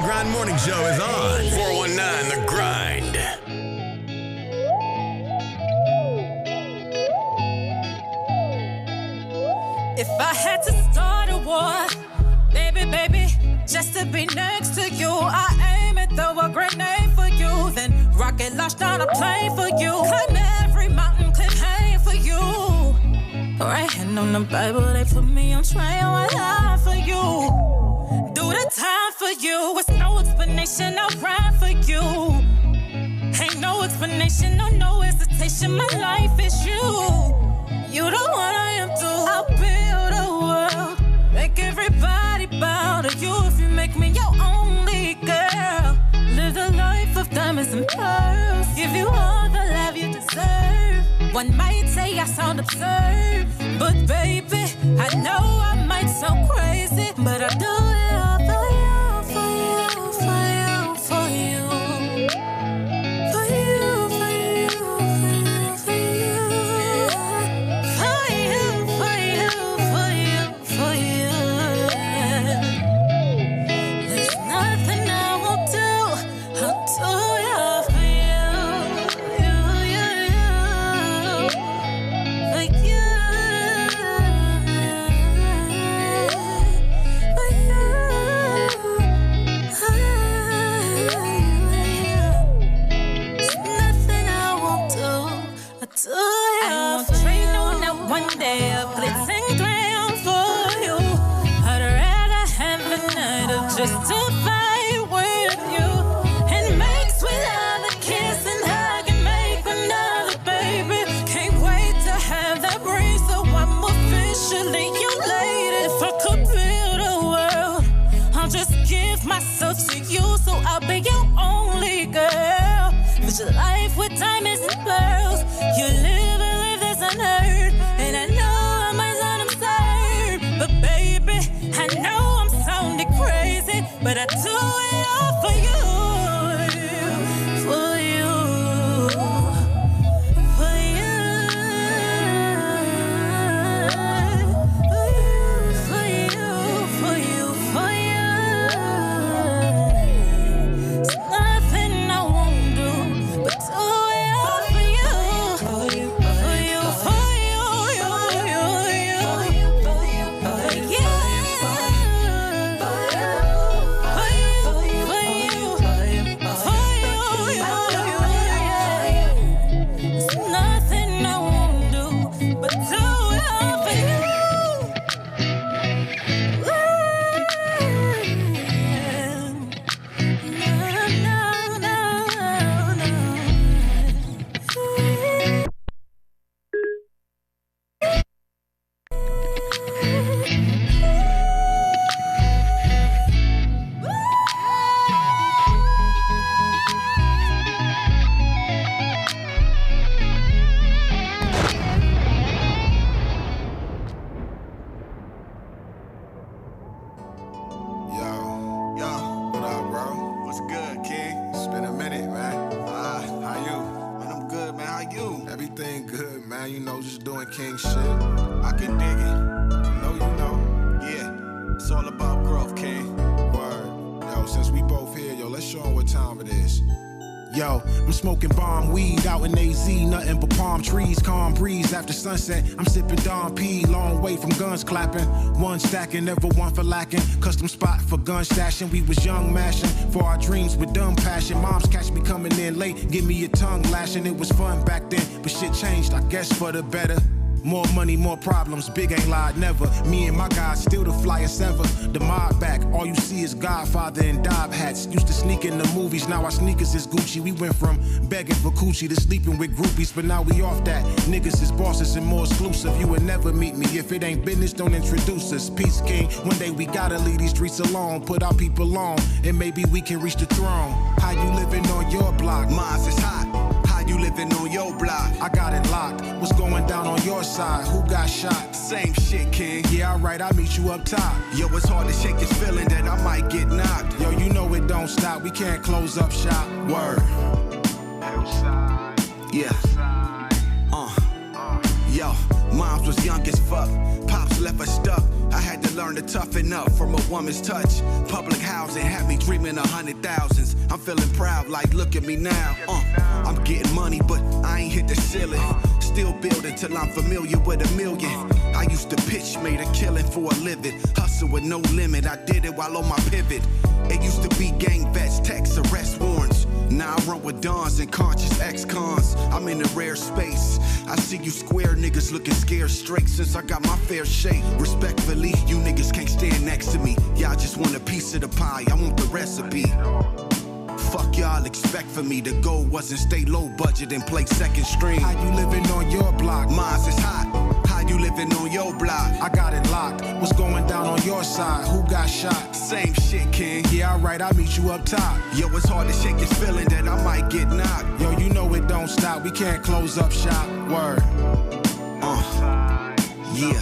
Grind Morning Show is on. 419 The Grind. If I had to start a war, baby, just to be next to you, I aim and throw a grenade for you, then rocket launch down a plane for you, climb every mountain, cliff hang for you. Right hand on the Bible, they put me on trial, I lie for you. Do the time for you, it's no explanation, I'll ride for you. Ain't no explanation, no hesitation, my life is you. You the one I am too. I'll build a world, make everybody bow to you. If you make me your only girl, live the life of diamonds and pearls, give you all the love you deserve. One might say I sound absurd, but baby, I know I might sound crazy, but I do it all for you, for you, for you, for you. For you, for you, for you, for you. For you, for you, for you, for you. There's nothing I won't do, I'll do it all for you, one day of glitz and glam for you. I'd rather have a night of just to fight with you and make sweet love a kiss and hug and make another baby. Can't wait to have that ring, so I'm officially your lady. If I could build a world, I'll just give myself to you, so I'll be your only girl. Live your life with diamonds and pearls. You live and live this unheard. And I know I might sound absurd, but baby, I know I'm sounding crazy, but I do it all for you, for you, for you, for you, for you, for you. There's nothing I won't do, but do it all for you, for you, for you, for you. King shit. I can dig it. I know you know. Yeah, it's all about growth, King. Word. Yo, since we both here, yo, let's show them what time it is. Yo, I'm smoking bomb weed out in AZ, nothing but palm trees, calm breeze after sunset. I'm sipping Dom P, long way from guns clapping. One stacking, never one for lacking. Custom spot for gun stashing. We was young mashing for our dreams with dumb passion. Moms catch me coming in late, give me a tongue lashing. It was fun back then, but shit changed, I guess for the better. More money, more problems, big ain't lied never. Me and my guys still the flyest ever. The mob back, all you see is Godfather and Dob hats. Used to sneak in the movies, now our sneakers is Gucci. We went from begging for coochie to sleeping with groupies, but now we off that. Niggas is bosses and more exclusive. You would never meet me if it ain't business, don't introduce us. Peace King, one day we gotta leave these streets alone. Put our people on, and maybe we can reach the throne. How you living on your block? Mine's is hot. You living on your block. I got it locked. What's going down on your side? Who got shot? Same shit, King. Yeah, alright, I'll meet you up top. Yo, it's hard to shake this feeling that I might get knocked. Yo, you know it don't stop. We can't close up shop. Word. Yeah. Yo, moms was young as fuck. Pops left us stuck. I had to learn to toughen up from a woman's touch. Public housing had me dreaming of 100,000s. I'm feeling proud, like look at me now. I'm getting money, but I ain't hit the ceiling. Still building till I'm familiar with $1 million. I used to pitch, made a killing for a living. Hustle with no limit, I did it while on my pivot. It used to be gang vets, text, arrest warrants. Now I run with dons and conscious ex-cons. I'm in a rare space. I see you square niggas looking scared straight since I got my fair shake. Respectfully, you niggas can't stand next to me. Y'all just want a piece of the pie, I want the recipe. Fuck y'all expect for me. The goal wasn't stay low budget and play second string. How you living on your block? Mine's is hot. How you living on your block? I got it locked. What's going down on your side? Who got shot? Same shit, King. Yeah, alright, I'll meet you up top. Yo, it's hard to shake this feeling that I might get knocked. Yo, you know it don't stop. We can't close up shop. Word. Yeah.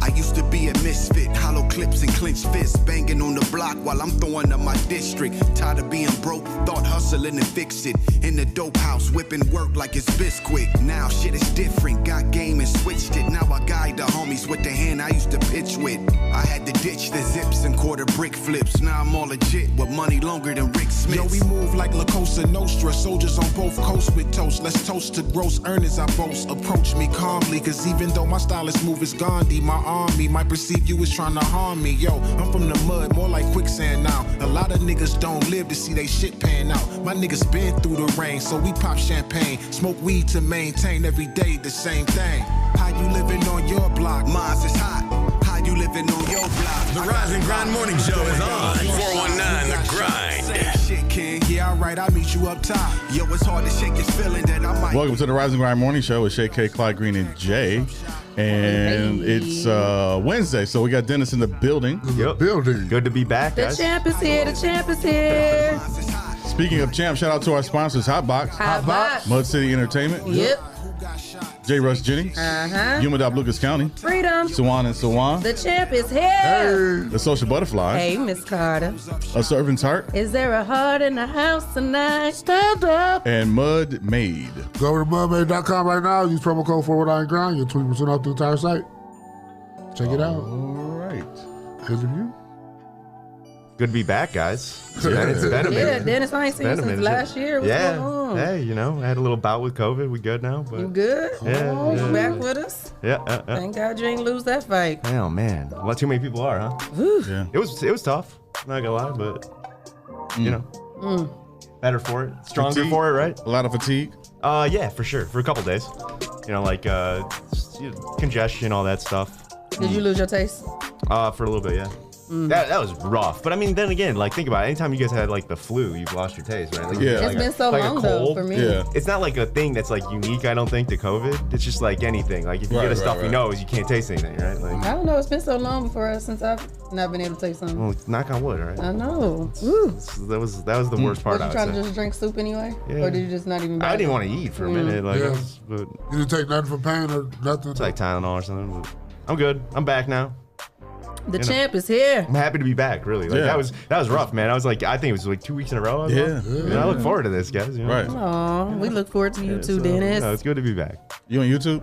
I used to be a misfit, hollow clips and clenched fists, banging on the block while I'm throwing up my district. Tired of being broke, thought hustling to fix it. In the dope house, whipping work like it's Bisquick. Now shit is different, got game and switched it. Now I guide the homies with the hand I used to pitch with. I had to ditch the zips and quarter brick flips. Now I'm all legit with money longer than Rick Smith. Yo, we move like La Cosa Nostra, soldiers on both coasts with toast. Let's toast to gross earnings I boast. Approach me calmly, cause even though my style is smooth as Gandhi, my army might perceive you as trying to harm me. Yo, I'm from the mud, more like quicksand now. A lot of niggas don't live to see they shit pan out. My niggas been through the rain, so we pop champagne. Smoke weed to maintain every day the same thing. How you living on your block? Mine's is hot. How you living on your block? The Rise and Grind Morning Show is on. 419 The Grind. Same shit, King. Yeah, alright, I'll meet you up top. Yo, it's hard to shake this feeling that I might. Welcome to the Rise and Grind Morning Show with Shae, Clyde, Green, and Jay. And it's Wednesday, so we got Dennis in the building. Building. Good to be back, The guys. champ is here. The champ is here. Speaking of champ, shout out to our sponsors, Hotbox, Hot box. Mud City Entertainment, Yep. J. Rush Jennings, Umadop Lucas County, Freedom. Sawan and Sawan, The champ is here. The Social Butterfly, Hey, Miss Carter. A Servant's Heart, Is there a heart in the house tonight? Stand up. and Mud Made. Go to mudmade.com right now. Use promo code 419GRIND. You're 20% off the entire site. Check it out. All right. Here's the view. Good to be back, guys. It's been a minute. Yeah, Dennis, I ain't seen you Been a since minute. last year. What's going on? Hey, you know, I had a little bout with COVID. We good now, but You good? Yeah, Oh, yeah. you back with us? yeah. Thank God you ain't lose that fight. Oh man, well, too many people are, huh? Yeah. It was tough. Not gonna lie, but you know, better for it, stronger Fatigue. for it, right? A lot of fatigue. Yeah, for sure. For a couple days, you know, like congestion, all that stuff. Did you lose your taste? For a little bit, yeah. That was rough, but I mean, then again, like think about it. Anytime you guys had like the flu, you've lost your taste, right? Like, Yeah. It's like been so like a long though cold. for me. Yeah. It's not like a thing that's like unique, I don't think, to COVID. It's just like anything. Like if you Right, get a right, stuffy right. nose, you can't taste anything, right? Like, I don't know. It's been so long since I've not been able to taste something. well, knock on wood, right? I know. Woo. So that was the worst part. Was you I would trying to say. just drink soup anyway? Yeah. Or did you just not even I didn't bother? want to eat for a minute, like, Yeah. but You didn't take nothing for pain or nothing. it's like Tylenol or something. But I'm good. I'm back now. The You know. champ is here. I'm happy to be back. Really, like Yeah. that was rough, man. I was like, I think it was like 2 weeks in a row. I was Yeah. off. You know, I look forward to this, guys. You know? Right. Aw, we look forward to you too, So, Dennis. no, it's good to be back. You on YouTube?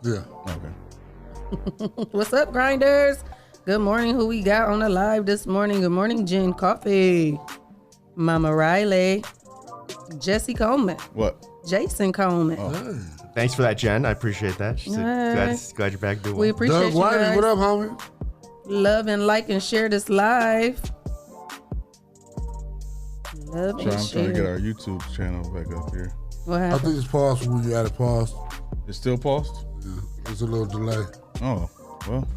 Yeah. Okay. What's up, grinders? Good morning. Who we got on the live this morning? Good morning, Jen Coffee, Mama Riley, Jesse Coleman, What? Jason Coleman. Thanks for that, Jen. I appreciate that. Hey. Glad you're back doing We well. appreciate Doug you White, guys. what up, homie? Love and like and share this live. Love So and I'm trying to get our share. YouTube channel back up here. What I happened? think it's paused when you added pause. It's still paused? Yeah. There's a little delay. Oh, well.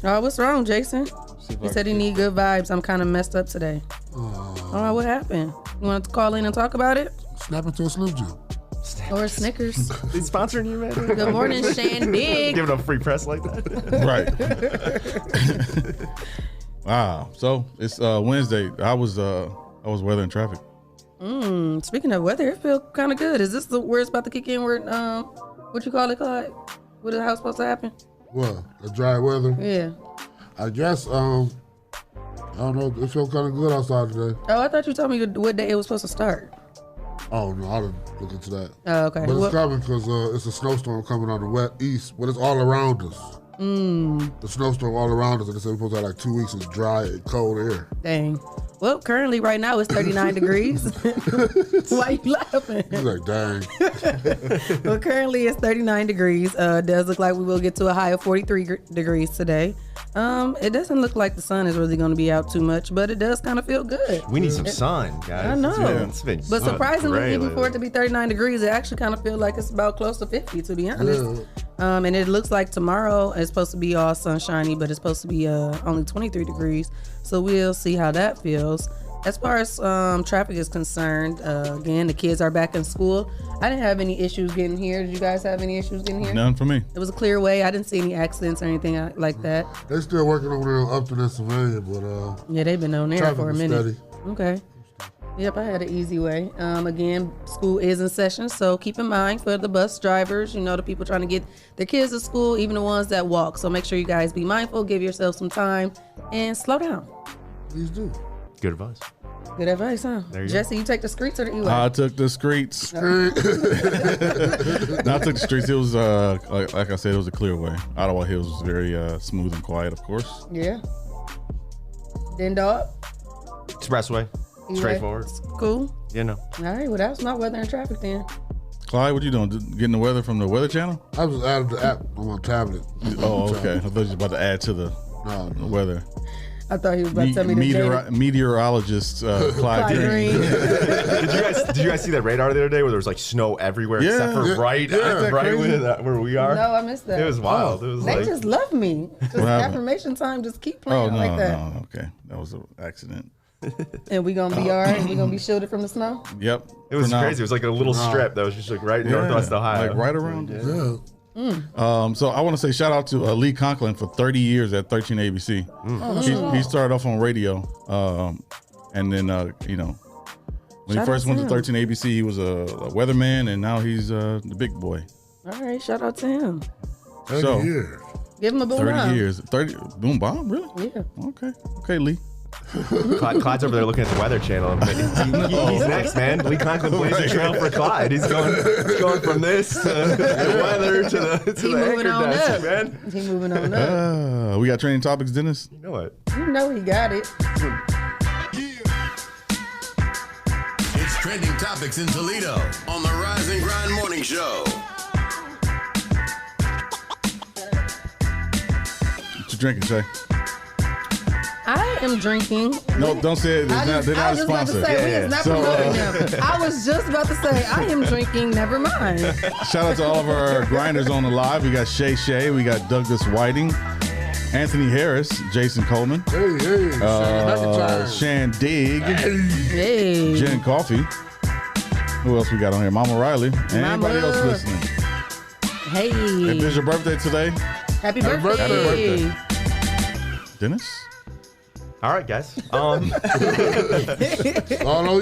Oh, what's wrong, Jason? See if He I said he can- need good vibes. I'm kind of messed up today. Oh, what happened? You want to call in and talk about it? Snap into a Slim Jim. Or Snickers? They sponsoring you, man? Good morning, Shan Big. Giving up free press like that. Right. Wow. So it's Wednesday. I was weathering traffic. Speaking of weather, it feel kind of good. Is this the where it's about to kick in? Where what you call it, Clyde? What is how it's supposed to happen? Well, the dry weather. Yeah. I guess, I don't know. It felt kind of good outside today. Oh, I thought you told me what day it was supposed to start. Oh, no, I didn't look into that. Oh, okay. But it's coming because it's a snowstorm coming on the west east, but it's all around us. The snowstorm all around us, and they say we're supposed to have like 2 weeks of dry and cold air. Dang. Well, currently right now it's 39 degrees. Why you laughing? He's like, dang. Well, currently it's 39 degrees. It does look like we will get to a high of 43 degrees today. It doesn't look like the sun is really going to be out too much, but it does kind of feel good. We need some sun, guys. I know. It's been But surprisingly, gray even for it to be 39 degrees, it actually kind of feels like it's about close to 50, to be honest. And it looks like tomorrow is supposed to be all sunshiny, but it's supposed to be only 23 degrees. So we'll see how that feels. As far as traffic is concerned, again, the kids are back in school. I didn't have any issues getting here. Did you guys have any issues getting here? None for me. It was a clear way. I didn't see any accidents or anything like that. They're still working over there on Upton and Sylvania, but Yeah, they've been on there traffic for a was minute. steady. Okay. Yep, I had an easy way. Again, school is in session, so keep in mind for the bus drivers, the people trying to get their kids to school, even the ones that walk. So make sure you guys be mindful, give yourself some time, and slow down. Please do. Good advice. Good advice, huh? There you Jesse, you take the streets or the E-way? I took the streets. No, I took the streets. It was, like I said, it was a clear way. Ottawa Hills was very smooth and quiet, of course. Yeah. Then dog? Expressway. E-way? Straightforward. Cool. You know. All right, well, that's not weather and traffic then. Clyde, what you doing? Getting the weather from the Weather Channel? I was out of the app on my tablet. Oh, okay. I thought you was about to add to the weather. I thought he was about to tell me the Meteorologist Clyde Green. Did you guys see that radar the other day where there was like snow everywhere except for right where we are? No, I missed that. It was wild. It was They like just love me. Just affirmation time. Just keep Oh, playing no, like that. no. Okay. That was an accident. And we gonna be all right. We gonna be shielded from the snow. Yep. it was For now. crazy. It was like a little strip that was just like right in Northwest Ohio. Like right around. Yeah. So I want to say shout out to Lee Conklin for 30 years at 13 ABC. He started off on radio, and then when he Shout first out went to to him. 13 ABC, he was a weatherman, and now he's the big boy. All right, shout out to him. 30 So- years. Give him a boom 30 bomb. years. 30 boom bomb, really? Yeah. Okay, Lee. Clyde's over there looking at the Weather Channel. He's next, man. Lee Conklin blazing the trail for Clyde. He's going from this to the weather to the moving anchor on desk, up. man. He moving on up. We got training topics, Dennis. You know what? You know he got it. It's trending topics in Toledo on the Rise and Grind Morning Show. What you drinking, Shae? I am drinking. No, don't say it. They're not I a was just about to sponsor. say, we is not So, promoting them. I was just about to say, I am drinking. Never mind. Shout out to all of our grinders on the live. We got Shae, we got Douglas Whiting, Anthony Harris, Jason Coleman, Shan Digg, Hey. Jen Coffee. Who else we got on here? Mama Riley. And Mama. anybody else listening. Hey. If it's your birthday today, Happy Happy birthday. birthday. Dennis. All right, guys. All on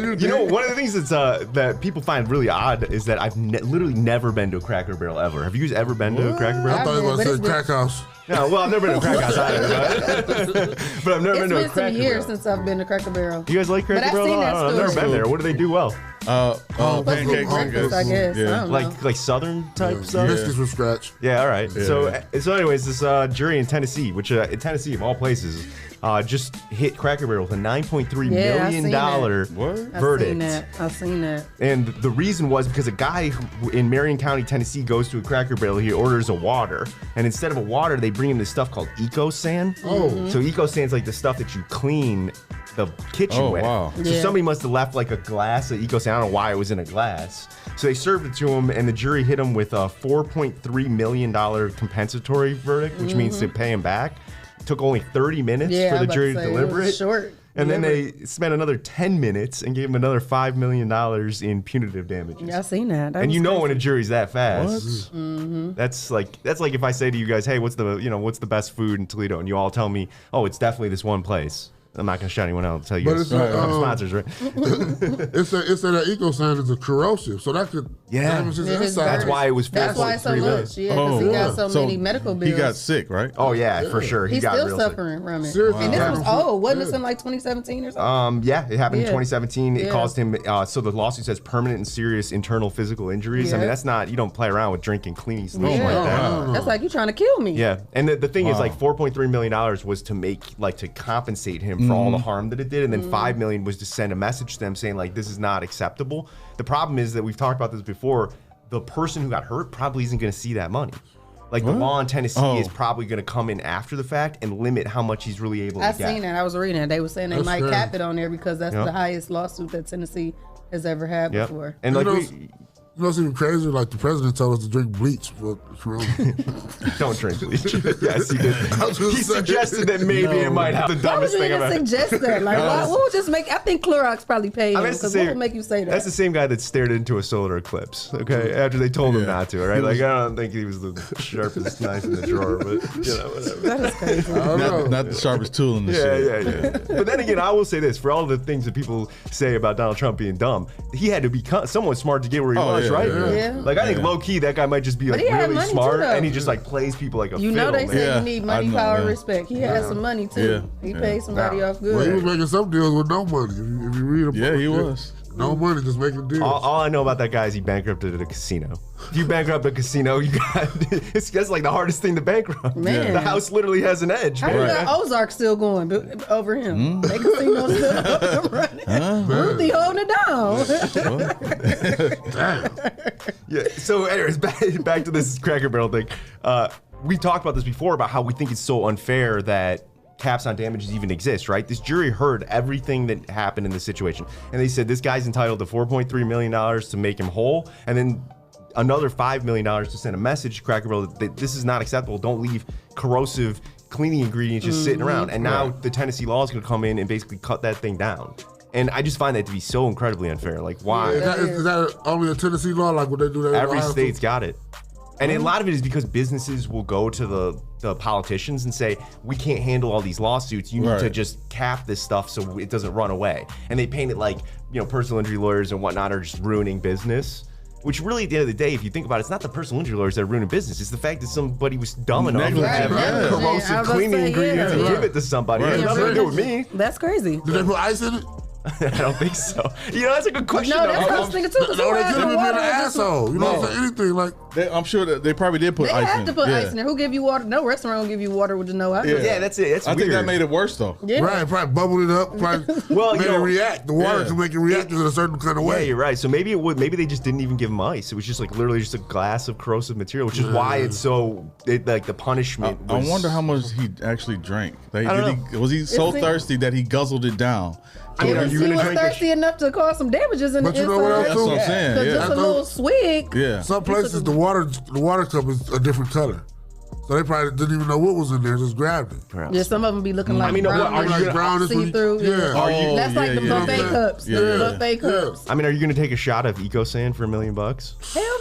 you, You know, one of the things that's that people find really odd is that I've literally never been to a Cracker Barrel ever. Have you guys ever been to a Cracker Barrel? I thought you were But going to it's say crack house. No, well, I've never been to a Crack House either, but I've never It's been to a been some Cracker years Barrel. since I've been to Cracker Barrel. You guys like Cracker But I've Barrel? seen I that don't know. I've never store. been there. What do they do well? Pancake Pancake breakfast, I guess. I don't know. Like Southern type stuff? Biscuits from scratch. Yeah, all right. So anyways, this jury in Tennessee, which in Tennessee of all places, just hit Cracker Barrel with a $9.3 Yeah, I million seen that. What? I've seen that. And the reason was because a guy who, in Marion County, Tennessee, goes to a Cracker Barrel. He orders a water, and instead of a water, they bring him this stuff called Eco Sand. Oh. So Eco Sand's like the stuff that you clean the kitchen Oh, with. wow. So Yeah. somebody must have left like a glass of Eco Sand. I don't know why it was in a glass. So they served it to him, and the jury hit him with a $4.3 million compensatory verdict, which means to pay him back. It took only 30 minutes Yeah, for I the was jury about to to say, deliver it it. was short. And then they spent another 10 minutes and gave him another $5 million in punitive damages. Yeah, I seen that. That And was you know crazy. when a jury's that fast, that's like if I say to you guys, hey, what's the best food in Toledo, and you all tell me, oh, it's definitely this one place. I'm not gonna shout anyone out. I'll tell you But guys. it's Sponsors, right? It said that EcoSan is a corrosive, so that could damage his inside. That's why it was. That's why it's so 4.3 million. much. Yeah, because he got so many medical bills. He got sick, right? Oh yeah, for sure. He He's got still real suffering from it. Seriously. And this was old. Wasn't Yeah. this in like 2017 or something? Yeah, it happened in 2017. It Yeah. caused him. So the lawsuit says permanent and serious internal physical injuries. I mean, Yeah. that's not. You don't play around with drinking cleaning solution Yeah. like that. That's like you trying to kill me. Yeah, and the thing is, like, $4.3 million was to to compensate him for all the harm that it did, and then $5 million was to send a message to them saying like this is not acceptable. The problem is that we've talked about this before. The person who got hurt probably isn't going to see that money. Like the law in Tennessee is probably going to come in after the fact and limit how much he's really able to get. I seen that. I was reading it. They were saying they That's might fair. cap it on there because that's the highest lawsuit that Tennessee has ever had before. And You like know, we You know what's even crazy? Like the president told us to drink bleach for Corona. don't drink bleach. Yes, he did. I was just He saying. suggested that maybe it might have the Why would dumbest you thing even ever. suggest that? Like, what would just make? I think Clorox probably paid I him mean, that's the because what same- would make you say that? That's the same guy that stared into a solar eclipse. Okay, after they told him not to. Right? Like I don't think he was the sharpest knife in the drawer, but you know whatever. That is crazy. I don't know. Not the sharpest tool in the shed. Yeah. But then again, I will say this: for all the things that people say about Donald Trump being dumb, he had to be somewhat smart to get where he was, yeah, right? yeah. Like I think low key that guy might just be like he had really money smart, too, though. and he just like plays people like a You fiddle, know they man. say Yeah, you need I money, know, power, yeah. respect. He had some money too. Yeah, He yeah. paid somebody off Well, he good. was making some deals with no money. If you read about Yeah, he it, was. No money, just making deals. All I know about that guy is he bankrupted a casino. If you bankrupt a casino, you got that's like the hardest thing to bankrupt. Man. The house literally has an edge. How you man. got Ozark still going over him? They casino still up and running. Ruthie holding it down. Yeah. So, anyways, back to this Cracker Barrel thing. We talked about this before about how we think it's so unfair that caps on damages even exist, right? This jury heard everything that happened in this situation, and they said this guy's entitled to $4.3 million to make him whole, and then another $5 million to send a message to Cracker Barrel that this is not acceptable. Don't leave corrosive cleaning ingredients just sitting around. And now the Tennessee law is going to come in and basically cut that thing down. And I just find that to be so incredibly unfair. Like, why? Is that only a Tennessee law? Like, would they do that? in Every Ohio state's too? got it. And a lot of it is because businesses will go to the politicians and say, we can't handle all these lawsuits. You need to just cap this stuff so it doesn't run away. And they paint it like, personal injury lawyers and whatnot are just ruining business. Which really, at the end of the day, if you think about it, it's not the personal injury lawyers that are ruining business. It's the fact that somebody was dumb enough to have Negligent. I corrosive was about cleaning to say, ingredients and yeah. give it to somebody. It has nothing to do with me. That's crazy. Did they put ice in it? I don't think so. That's a good question. No, that's though. what I was thinking too. Because No, they who could have been water? an asshole. You know what I'm saying? Anything like. I'm sure that they probably did put They ice have in to it. put Yeah. ice in there. Who give you water? No restaurant will give you water with no ice. Yeah, that's it. That's I weird. think that made it worse though. Yeah. Right, probably bubbled it up, probably Well, made it react. The water can make it react in a certain kind of Yeah, way. you're right. So maybe it would. Maybe they just didn't even give him ice. It was just like literally just a glass of corrosive material, which is why it's so like the punishment. I was- wonder how much he actually drank. don't Was he so Is he- thirsty that he guzzled it down? I mean, are you He gonna was drink? thirsty enough to cause some damages in But the you know what else inside. That's what I'm Yeah. saying. Because Yeah. just a little swig. Yeah. Some places the water cup is a different color, so they probably didn't even know what was in there. Just grabbed it. Yeah, some of them be looking like I mean, what, brown. are you Like gonna- brownish when see you- through. Yeah. Are you- That's like the yeah, buffet yeah. cups. Yeah. The buffet cups. I mean, are you gonna take a shot of EcoSan for $1 million? Hell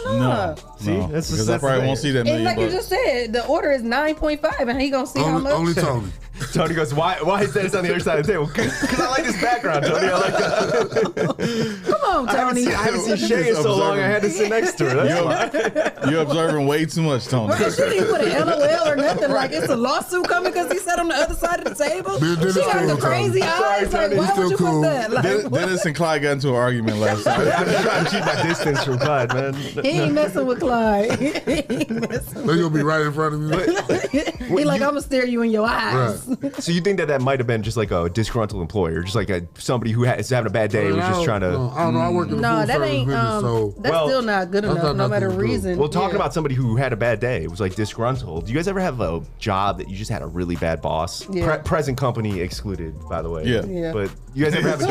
no. No. See, no. that's Because the I probably thing. won't see that And million like you bucks. just said, the order is 9.5, and he gonna see how much. Only Tony. Tony goes, why is Dennis on the other side of the table? Because I like this background, Tony. I like that. Come on, Tony. I haven't seen Shae in so long. I had to sit next to her. That's why. You're observing way too much, Tony. Right, she didn't put an LOL or nothing. Like it's a lawsuit coming because he sat on the other side of the table. Man, Dennis She got cool, the crazy Tony. eyes. Sorry, Like, Tony. why He's would you still cool. put that? Like, Dennis and Clyde got into an argument last night. I'm just trying to keep my distance from Clyde, man. he ain't messing with Clyde. He ain't messing. They're gonna be right in front of you. He like, I'm gonna stare you in your eyes. Right. So you think that might have been just like a disgruntled employer, just like somebody who is having a bad day was just trying to. I don't know. I work in the No, food that service ain't. business, so That's Well, still not good that's enough, not no matter nothing to do. reason. Well, talking Yeah. about somebody who had a bad day, it was like disgruntled. Do you guys ever have a job that you just had a really bad boss? Yeah. Present company excluded, by the way. Yeah. Yeah. But you guys ever have a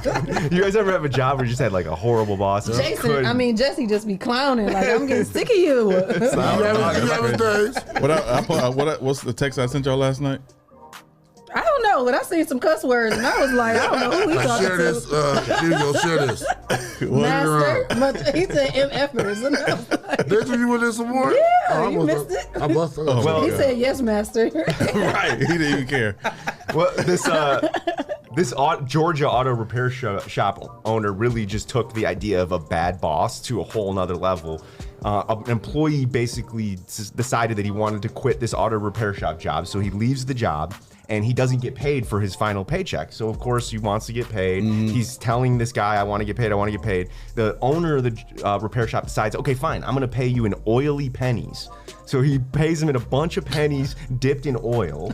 job? You guys ever have a job where you just had like a horrible boss? and you Jason, couldn't- I mean Jesse, just be clowning. Like I'm getting sick of you. you have days. What's the text I sent y'all last night? I don't know, but I seen some cuss words, and I was like, I don't know who he Like, talking share this. to. Here you go. Share this. Master, but he said MFers. And I was like, Did you with this some more? Yeah, you must missed have- it. I must have. Well, he said yes, master. Right. He didn't even care. Well, this this Georgia auto repair shop owner really just took the idea of a bad boss to a whole nother level. An employee basically decided that he wanted to quit this auto repair shop job, so he leaves the job. And he doesn't get paid for his final paycheck. So, of course, he wants to get paid. He's telling this guy, I want to get paid, I want to get paid. The owner of the repair shop decides, okay, fine, I'm going to pay you in oily pennies. So he pays him in a bunch of pennies dipped in oil,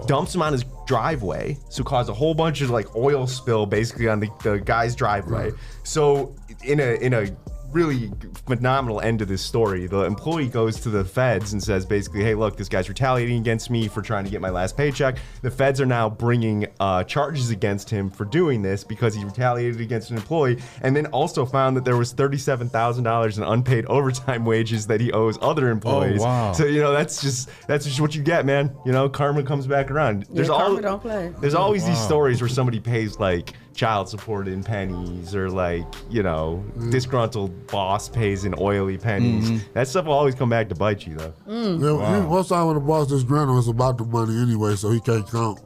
dumps them on his driveway, so caused a whole bunch of like oil spill basically on the guy's driveway. So in a really phenomenal end to this story, the employee goes to the feds and says basically, hey, look, this guy's retaliating against me for trying to get my last paycheck. The feds are now bringing charges against him for doing this because he retaliated against an employee, and then also found that there was $37,000 in unpaid overtime wages that he owes other employees. So that's just what you get, man. Karma comes back around. Karma don't play. There's always these stories where somebody pays like child support in pennies, or like disgruntled boss pays in oily pennies. That stuff will always come back to bite you, though. Most time when the boss disgruntled, it's about the money anyway, so he can't count,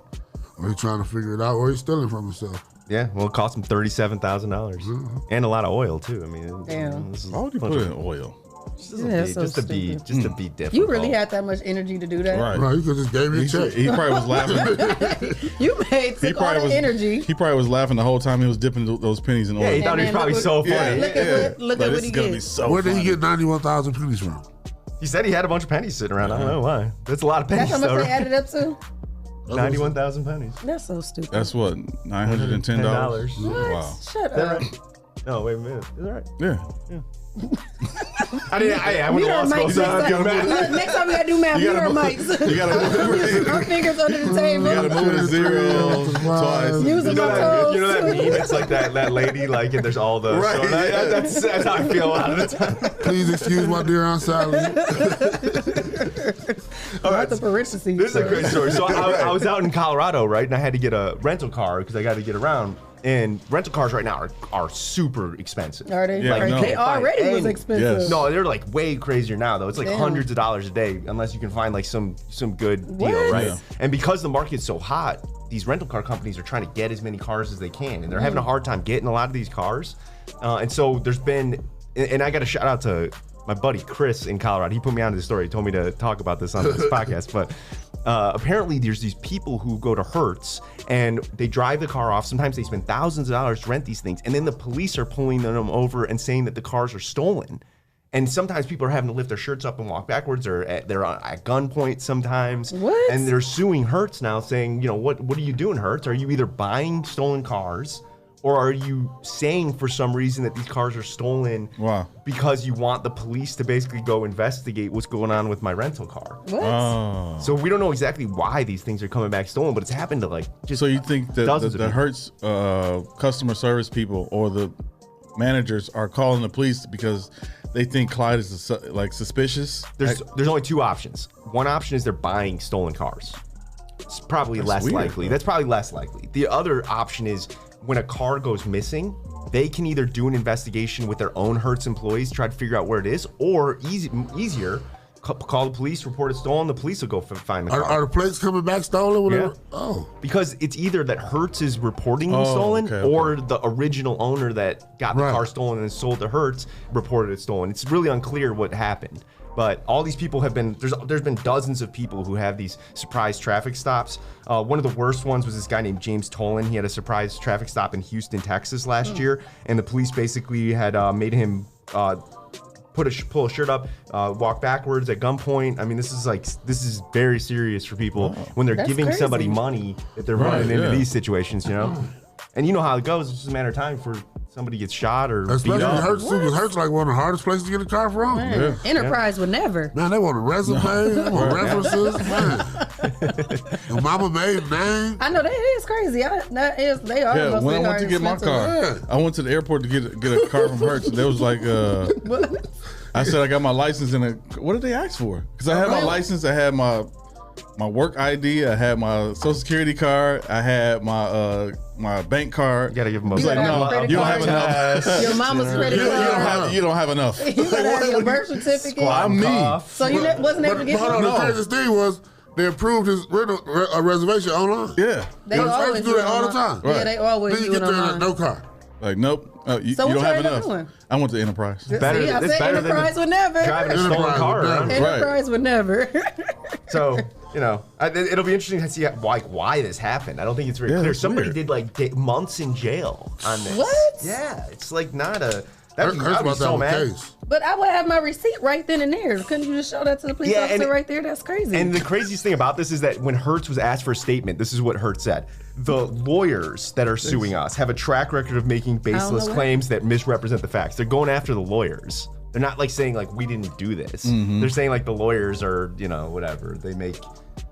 or he's trying to figure it out, or he's stealing from himself. Yeah, well, it cost him $37,000 and a lot of oil too. I mean, why would you put in oil? Just to be difficult. You really had that much energy to do that? Right, you could just gave me a check. He probably was laughing. You took all the energy. He probably was laughing the whole time he was dipping those pennies in oil. Yeah, he thought he was probably so funny. Look at what he gets. Where did he get 91,000 pennies from? He said he had a bunch of pennies sitting around. I don't know why. That's a lot of pennies. That's how much they added up to? 91,000 pennies. That's so stupid. That's what, $910? What? Wow. Shut up. No, wait a minute. Is that right? Yeah. I went to law school, so I do math. Next time we gotta do math, mirror mics. You gotta move our fingers under the table. You gotta move the zeros twice. Using my toes. You know that meme? It's like that lady, like, and there's all the. Right. So that's how I feel a lot of the time. Please excuse my dear Aunt Sally. All right, the parentheses. This is a great story. So I was out in Colorado, right, and I had to get a rental car because I got to get around. And rental cars right now are super expensive. Are they? Yeah, like, no. They already was expensive. Yes. No, they're like way crazier now though. It's like hundreds of dollars a day unless you can find like some good deal, right? Yeah. And because the market's so hot, these rental car companies are trying to get as many cars as they can, and they're having a hard time getting a lot of these cars. And so there's been, and I got a shout out to my buddy Chris in Colorado. He put me onto the story. He told me to talk about this on this podcast, but. Apparently there's these people who go to Hertz and they drive the car off. Sometimes they spend thousands of dollars to rent these things, and then the police are pulling them over and saying that the cars are stolen. And sometimes people are having to lift their shirts up and walk backwards, or they're at gunpoint sometimes. What? And they're suing Hertz now, saying, what are you doing, Hertz? Are you either buying stolen cars, or are you saying for some reason that these cars are stolen because you want the police to basically go investigate what's going on with my rental car? What? So we don't know exactly why these things are coming back stolen, but it's happened to like just So you think that the Hertz customer service people or the managers are calling the police because they think Clyde is like suspicious? There's only two options. One option is they're buying stolen cars. It's probably less likely. That's probably less likely. The other option is when a car goes missing, they can either do an investigation with their own Hertz employees, try to figure out where it is, or easier, call the police, report it stolen. The police will go find the car. Are the plates coming back stolen? Whatever? Yeah. Oh. Because it's either that Hertz is reporting them stolen, or the original owner that got the car stolen and sold to Hertz reported it stolen. It's really unclear what happened. But all these people have been, there's been dozens of people who have these surprise traffic stops. One of the worst ones was this guy named James Tolan. He had a surprise traffic stop in Houston, Texas last year. And the police basically had made him pull a shirt up, walk backwards at gunpoint. I mean, this is very serious for people when they're giving somebody money that they're running into these situations, And you know how it goes. It's just a matter of time for somebody gets shot or especially beat up. Hertz, because Hertz like one of the hardest places to get a car from. Man, Enterprise would never. Man, they want a resume, they want references. Man, your mama made name. I know that is crazy. They are. Yeah, when I went to get my car, I went to the airport to get a car from Hertz. There was like, I said I got my license in what did they ask for? Because I had my license, I had my work ID, I had my social security card, I had my bank card. You gotta give them a you don't have enough. Your mama's credit card. You don't have enough. You gotta have your birth certificate. I'm me. So you wasn't able to get the craziest thing was They approved his reservation online. Yeah. They always do that all the time. Yeah, they always Then you do get it there online. no car. Like, nope. You So what don't have you end up enough. doing? I went to Enterprise. Better, See, I it's said better Enterprise than would never. driving a stolen Enterprise car would around. never. Enterprise would never. So, it'll be interesting to see why this happened. I don't think it's very clear. that's Somebody weird. did like months in jail on this. What? Yeah, it's like not a. Hurts I'd be about so that mad. case. But I would have my receipt right then and there. Couldn't you just show that to the police Yeah, officer and- right there? That's crazy. And the craziest thing about this is that when Hertz was asked for a statement, this is what Hertz said. The lawyers that are suing us have a track record of making baseless what? claims that misrepresent the facts. They're going after the lawyers. They're not like saying like we didn't do this. They're saying like the lawyers are, whatever.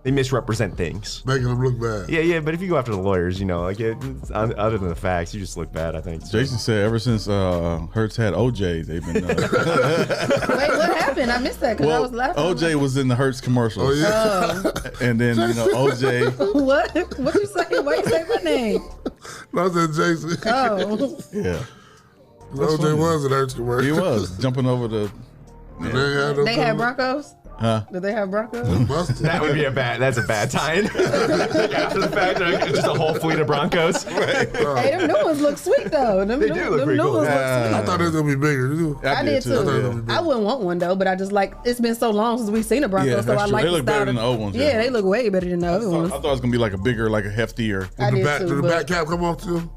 They misrepresent things. Making them look bad. Yeah, but if you go after the lawyers, other than the facts, you just look bad, I think. So. Jason said ever since Hertz had OJ, they've been. Wait, what happened? I missed that because I was laughing. OJ was in the Hertz commercial. Oh, yeah. And then, OJ. What? What you say? Why you say my name? I said Jason. Oh. Yeah. OJ was an Hertz commercial. He was jumping over the. They had Broncos? Huh? Did they have Broncos? That would be that's a bad tie-in. Like after the fact, just a whole fleet of Broncos. Hey, them new ones look sweet though. Them They do look them pretty new cool. ones look I thought it was going to be bigger. sweet. I did too. I wouldn't want one though, but I just like it's been so long since we've seen a Bronco, Yeah, so that's I true. like They the look better style than the old ones, Yeah, yeah. they look way better than the other I ones. thought it was gonna be like a bigger, like a heftier. I did Did too, the but back cap come off too?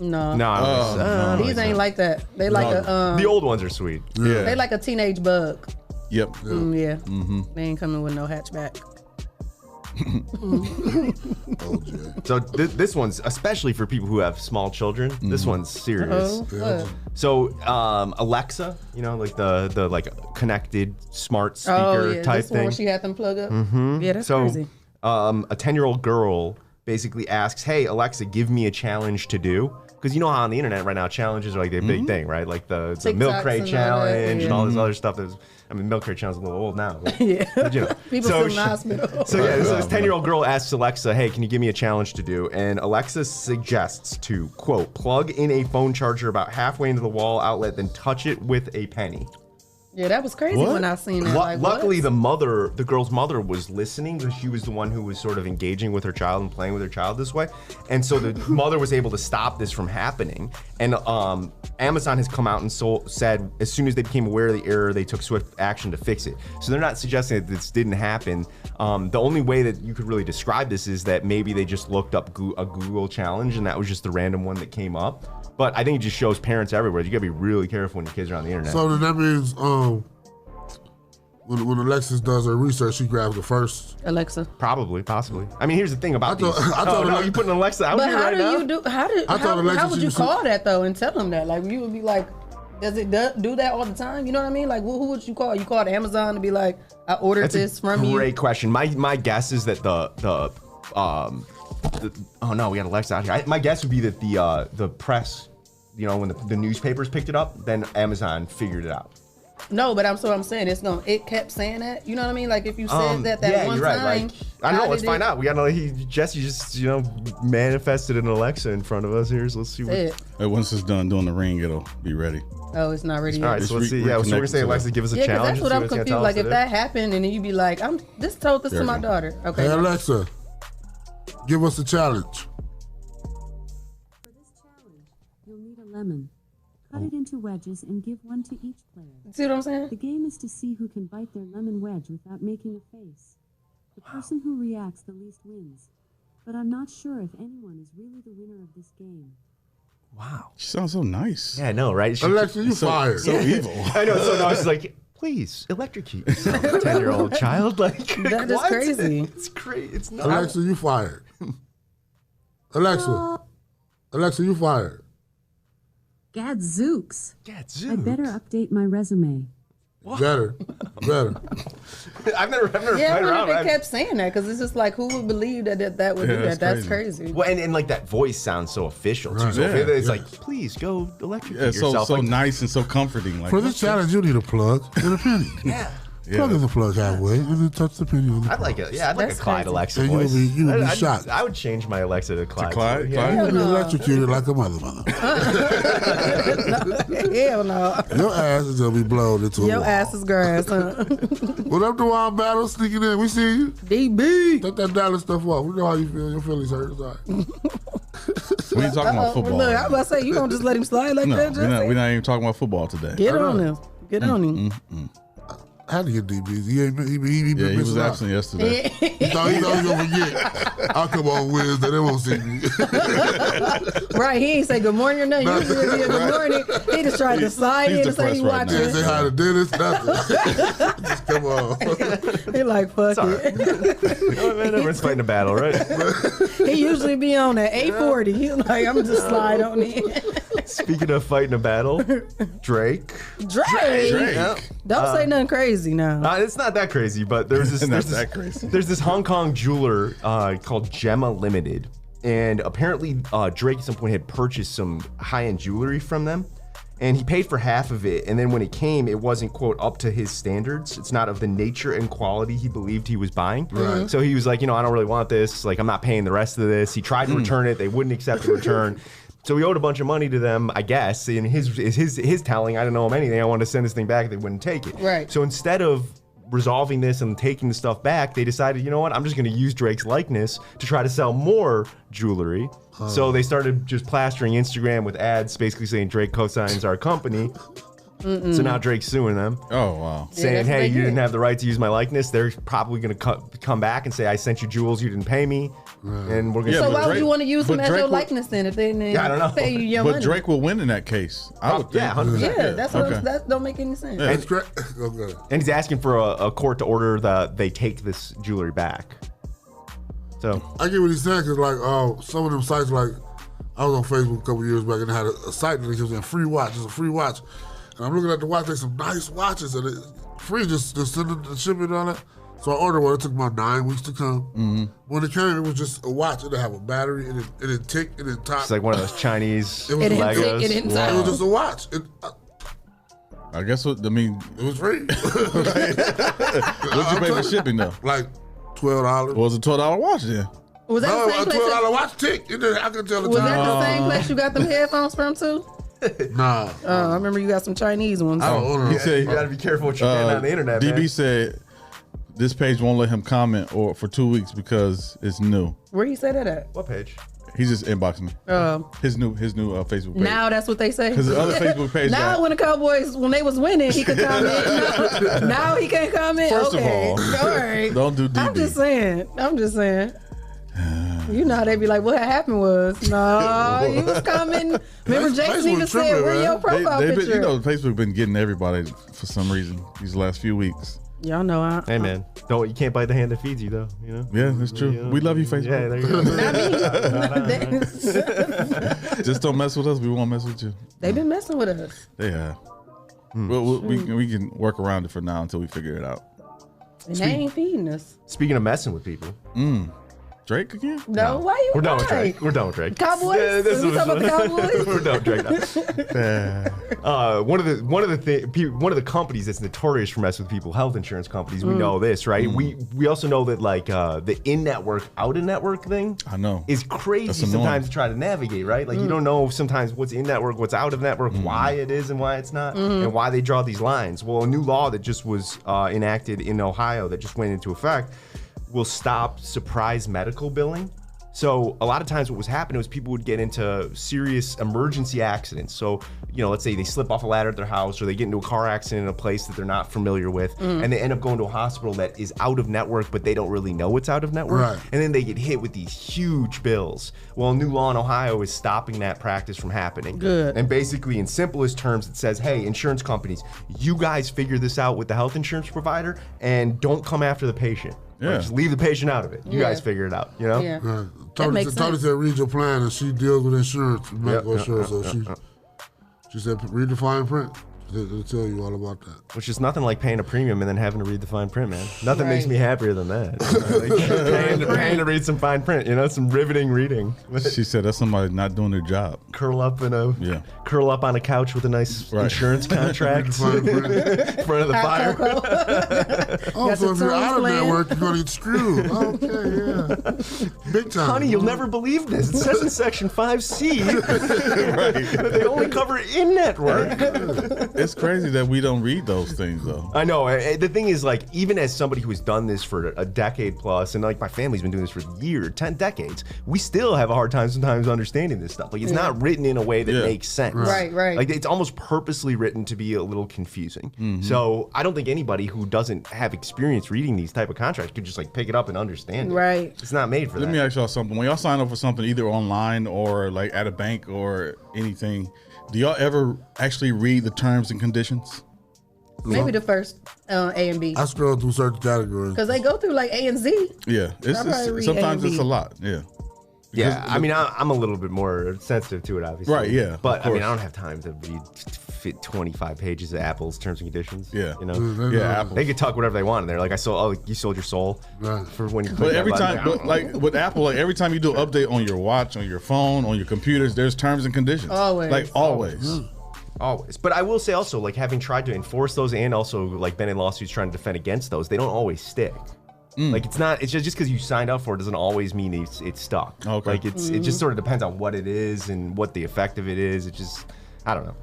no. No, These ain't like that. They like a the old ones are sweet. Yeah. they like a teenage bug. Yep. Yeah. They ain't coming with no hatchback. OJ. So this one's especially for people who have small children. This one's serious. What? So Alexa, like the like connected smart speaker Oh yeah, type this one thing. where she had them plug up. Yeah, that's So crazy. a 10-year-old girl basically asks, "Hey Alexa, give me a challenge to do." Because you know how on the internet right now challenges are like their big thing, right? Like the milk TikToks crate and all that, challenge and yeah. all this other stuff. Milk crate challenge is a little old now. But, Yeah. but, People still in the hospital. So yeah, so this 10-year-old girl asks Alexa, "Hey, can you give me a challenge to do?" And Alexa suggests to, quote, plug in a phone charger about halfway into the wall outlet, then touch it with a penny. Yeah, that was crazy What? when I seen that. Like, Luckily, what? the girl's mother was listening because she was the one who was sort of engaging with her child and playing with her child this way. And so the mother was able to stop this from happening. And Amazon has come out and said as soon as they became aware of the error, they took swift action to fix it. So they're not suggesting that this didn't happen. The only way that you could really describe this is that maybe they just looked up a Google challenge and that was just the random one that came up. But I think it just shows parents everywhere. You gotta be really careful when your kids are on the internet. So then that means when Alexis does her research, she grabs the first. Alexa. Possibly. I mean, here's the thing about I thought- these. I thought no, you putting Alexa out But here how right do now? you do? How thought Alexa how would you should- call that though and tell them that? Like you would be like, does it do that all the time? You know what I mean? Like who would you call? You called Amazon to be like, I ordered That's this a from you. great question. My guess is that the oh no, we got Alexa out here. My guess would be that the press, when the newspapers picked it up, then Amazon figured it out. No, but I'm saying it kept saying that. You know what I mean? Like if you said that yeah, one you're right. time. Like, I don't know. how Let's did find it- out. We got Jesse just manifested an Alexa in front of us here. So let's see. Say it. And once it's done doing the ring, it'll be ready. Oh, it's not ready yet. All right, Just so let's see. Yeah, so we're gonna say reconnect to Alexa, give us a Yeah, because challenge. that's what and I'm see it's gonna confused. tell us Like to if do. that happened and then you'd be like, I'm just told this There to we my go. daughter. Okay. Hey Alexa, give us a challenge. For this challenge, you'll need a lemon. Cut it into wedges and give one to each player. See what I'm saying? The game is to see who can bite their lemon wedge without making a face. The person who reacts the least wins. But I'm not sure if anyone is really the winner of this game. Wow. She sounds so nice. Yeah, I know, right? Alexa, you fired. So evil. I know. So now it's like, please electrocute yourself, 10-year-old child. Like That is what? crazy. It's crazy. It's not. Alexa, you fired. Alexa, you fired. Gadzooks. Gadzooks. I better update my resume. Better. I've never Yeah, played I around. wonder if I've- they kept saying that because it's just like who would believe that that would Yeah, do that's that? That's crazy. Well, and like that voice sounds so official too. Right. So Yeah, it's yeah. like, please go electrocute Yeah, so yourself. so Like, nice and so comforting. Like For this challenge, you need a plug and a penny. yeah. Plug in the plug halfway and then touch the penny on the I'd like it. Yeah, I'd like a That's Clyde crazy. Alexa And voice. you would be shocked. I would change my Alexa to Clyde. Clyde? Yeah. You would be electrocuted like a mother. Hell no. Your ass is gonna be blown into a Your wall. ass is grass, huh? What up, the Wild Battle? Sneaking in. We see you. DB. Take that Dallas stuff off. We know how you feel. Your feelings hurt. It's all right. We ain't talking about football. Look, I was about to say, you gonna just let him slide like No, that? we're not even talking about football today. Get on him. Get on him. I had to get DBs. He He was missing out. absent yesterday. He thought he was gonna forget. I'll come on Wednesday. They won't see me. Right, he ain't say good morning or nothing. Usually it'd be a good morning. He just tried to slide He's in and say he depressed right watching. Can't say hi to Dennis. Nothing. Just come on. He like, fuck it. Oh, man, everyone's fighting a battle, right? He usually be on at 8:40. He like, I'm just slide on in. Speaking of fighting a battle, Drake. Drake. Don't say nothing crazy now. It's not that crazy, but there's this. There's this Hong Kong jeweler called Gemma Limited, and apparently Drake at some point had purchased some high-end jewelry from them, and he paid for half of it. And then when it came, it wasn't quote up to his standards. It's not of the nature and quality he believed he was buying. Right. So he was like, I don't really want this. Like, I'm not paying the rest of this. He tried to return it. They wouldn't accept the return. So he owed a bunch of money to them, I guess. In his telling, I didn't know him anything. I wanted to send this thing back. They wouldn't take it. Right. So instead of resolving this and taking the stuff back, they decided, you know what? I'm just going to use Drake's likeness to try to sell more jewelry. So they started just plastering Instagram with ads, basically saying Drake co-signs our company. So now Drake's suing them. Oh, wow. Saying, that's what hey, they you did. didn't have the right to use my likeness. They're probably going to come back and say, I sent you jewels, you didn't pay me. And we're going Yeah, So to why would Drake- you want to use him but as Drake your would- likeness then if they didn't I don't know. pay you your But money? Drake will win in that case. I would think. Yeah, 100%. Yeah, that's what Okay. that don't make any sense. Yeah. It's great. Okay. And he's asking for a court to order they take this jewelry back. So I get what he's saying because, like, some of them sites, like, I was on Facebook a couple years back and they had a site that was saying free watch. It's a free watch. And I'm looking at the watch, there's some nice watches and it's free, just send the shipping on it. So I ordered one. It took about 9 weeks to come. Mm-hmm. When it came, it was just a watch. It didn't have a battery. It didn't tick. It didn't top. it's like one of those Chinese It was- It didn't Legos. tick, it didn't It top. was just a watch. I guess what I mean. It was free. What'd you pay for shipping though? Like $12. It was a $12 watch then. Was that No, the same a place? $12 watch tick. I can tell the Was time. that the same place you got them headphones from too? Nah. I remember you got some Chinese ones. I don't order He them. said, You got to be careful what you're getting on the internet, DB man. said this page won't let him comment for 2 weeks because it's new. Where you say that at? What page? He just inboxed me. His new Facebook page. Now that's what they say. Because the other Facebook page. Now got- when the Cowboys, when they was winning, he could comment. Now he can't comment. First of okay. all, right. don't do DB. I'm just saying. You know how they be like, what happened was, no, you was commenting. Remember Jason Facebook even said, tripping, where man. your profile They've picture? been, Facebook been getting everybody for some reason these last few weeks. Y'all know Hey, man. You can't bite the hand that feeds you, though. You know? Yeah, that's true. You know? We love you, Facebook. Yeah, there you go. Just don't mess with us. We won't mess with you. They've been messing with us. They have. Well, we can work around it for now until we figure it out. And they ain't feeding us. Speaking of messing with people. Drake again? No, why you We're done with why? Drake. We're done with Drake. Cowboys? Yeah, this We was- talking about the Cowboys? We're done with Drake now. One of the companies that's notorious for messing with people, health insurance companies. We know this, right? We also know that like the in-network, out-of-network thing. I know. Is crazy That's annoying. sometimes to try to navigate, right? Like you don't know sometimes what's in-network, what's out-of-network, why it is and why it's not, and why they draw these lines. Well, a new law that just was enacted in Ohio that just went into effect will stop surprise medical billing. So a lot of times what was happening was people would get into serious emergency accidents. So, let's say they slip off a ladder at their house or they get into a car accident in a place that they're not familiar with and they end up going to a hospital that is out of network, but they don't really know it's out of network. Right. And then they get hit with these huge bills. Well, a new law in Ohio is stopping that practice from happening. Good. And basically in simplest terms, it says, hey, insurance companies, you guys figure this out with the health insurance provider and don't come after the patient. Yeah. Like, just leave the patient out of it. You Yeah. guys figure it out, you know? Yeah. Right. That makes Tony sense. said read your plan, and she deals with insurance, medical Yep, insurance. So she said read the fine print. They'll tell you all about that. Which is nothing like paying a premium and then having to read the fine print, man. Nothing makes me happier than that. Paying to read some fine print, some riveting reading. She said that's somebody not doing their job. Curl up on a couch with a nice insurance contract in front of the fire. So if you're out of network, you're gonna get screwed. Okay, yeah, big time. Honey, you'll never believe this. It says in Section 5C that they only cover in network. It's crazy that we don't read those things, though. I know. The thing is, like, even as somebody who has done this for a decade plus, and like my family's been doing this for 10 decades, we still have a hard time sometimes understanding this stuff. Like, it's not written in a way that makes sense. Right. Like, it's almost purposely written to be a little confusing. So I don't think anybody who doesn't have experience reading these type of contracts could just like pick it up and understand it. Right. It's not made for that. Let me ask y'all something. When y'all sign up for something, either online or like at a bank or anything, do y'all ever actually read the terms and conditions? Maybe the first A and B. I scroll through certain categories Because they go through like A and Z. Yeah. Sometimes it's a lot. Yeah. Yeah, I mean, I'm a little bit more sensitive to it, obviously. Right, yeah. But I mean, I don't have time to read 25 pages of Apple's terms and conditions. Yeah. Apple. They could talk whatever they want in there. Like, you sold your soul for when you click that button. But like with Apple, like every time you do an update on your watch, on your phone, on your computers, there's terms and conditions. Always. Like always. Always. But I will say also, like, having tried to enforce those and also like been in lawsuits trying to defend against those, they don't always stick. Like, it's just because you signed up for it doesn't always mean it's stuck. Okay. Like, it just sort of depends on what it is and what the effect of it is. It just, I don't know.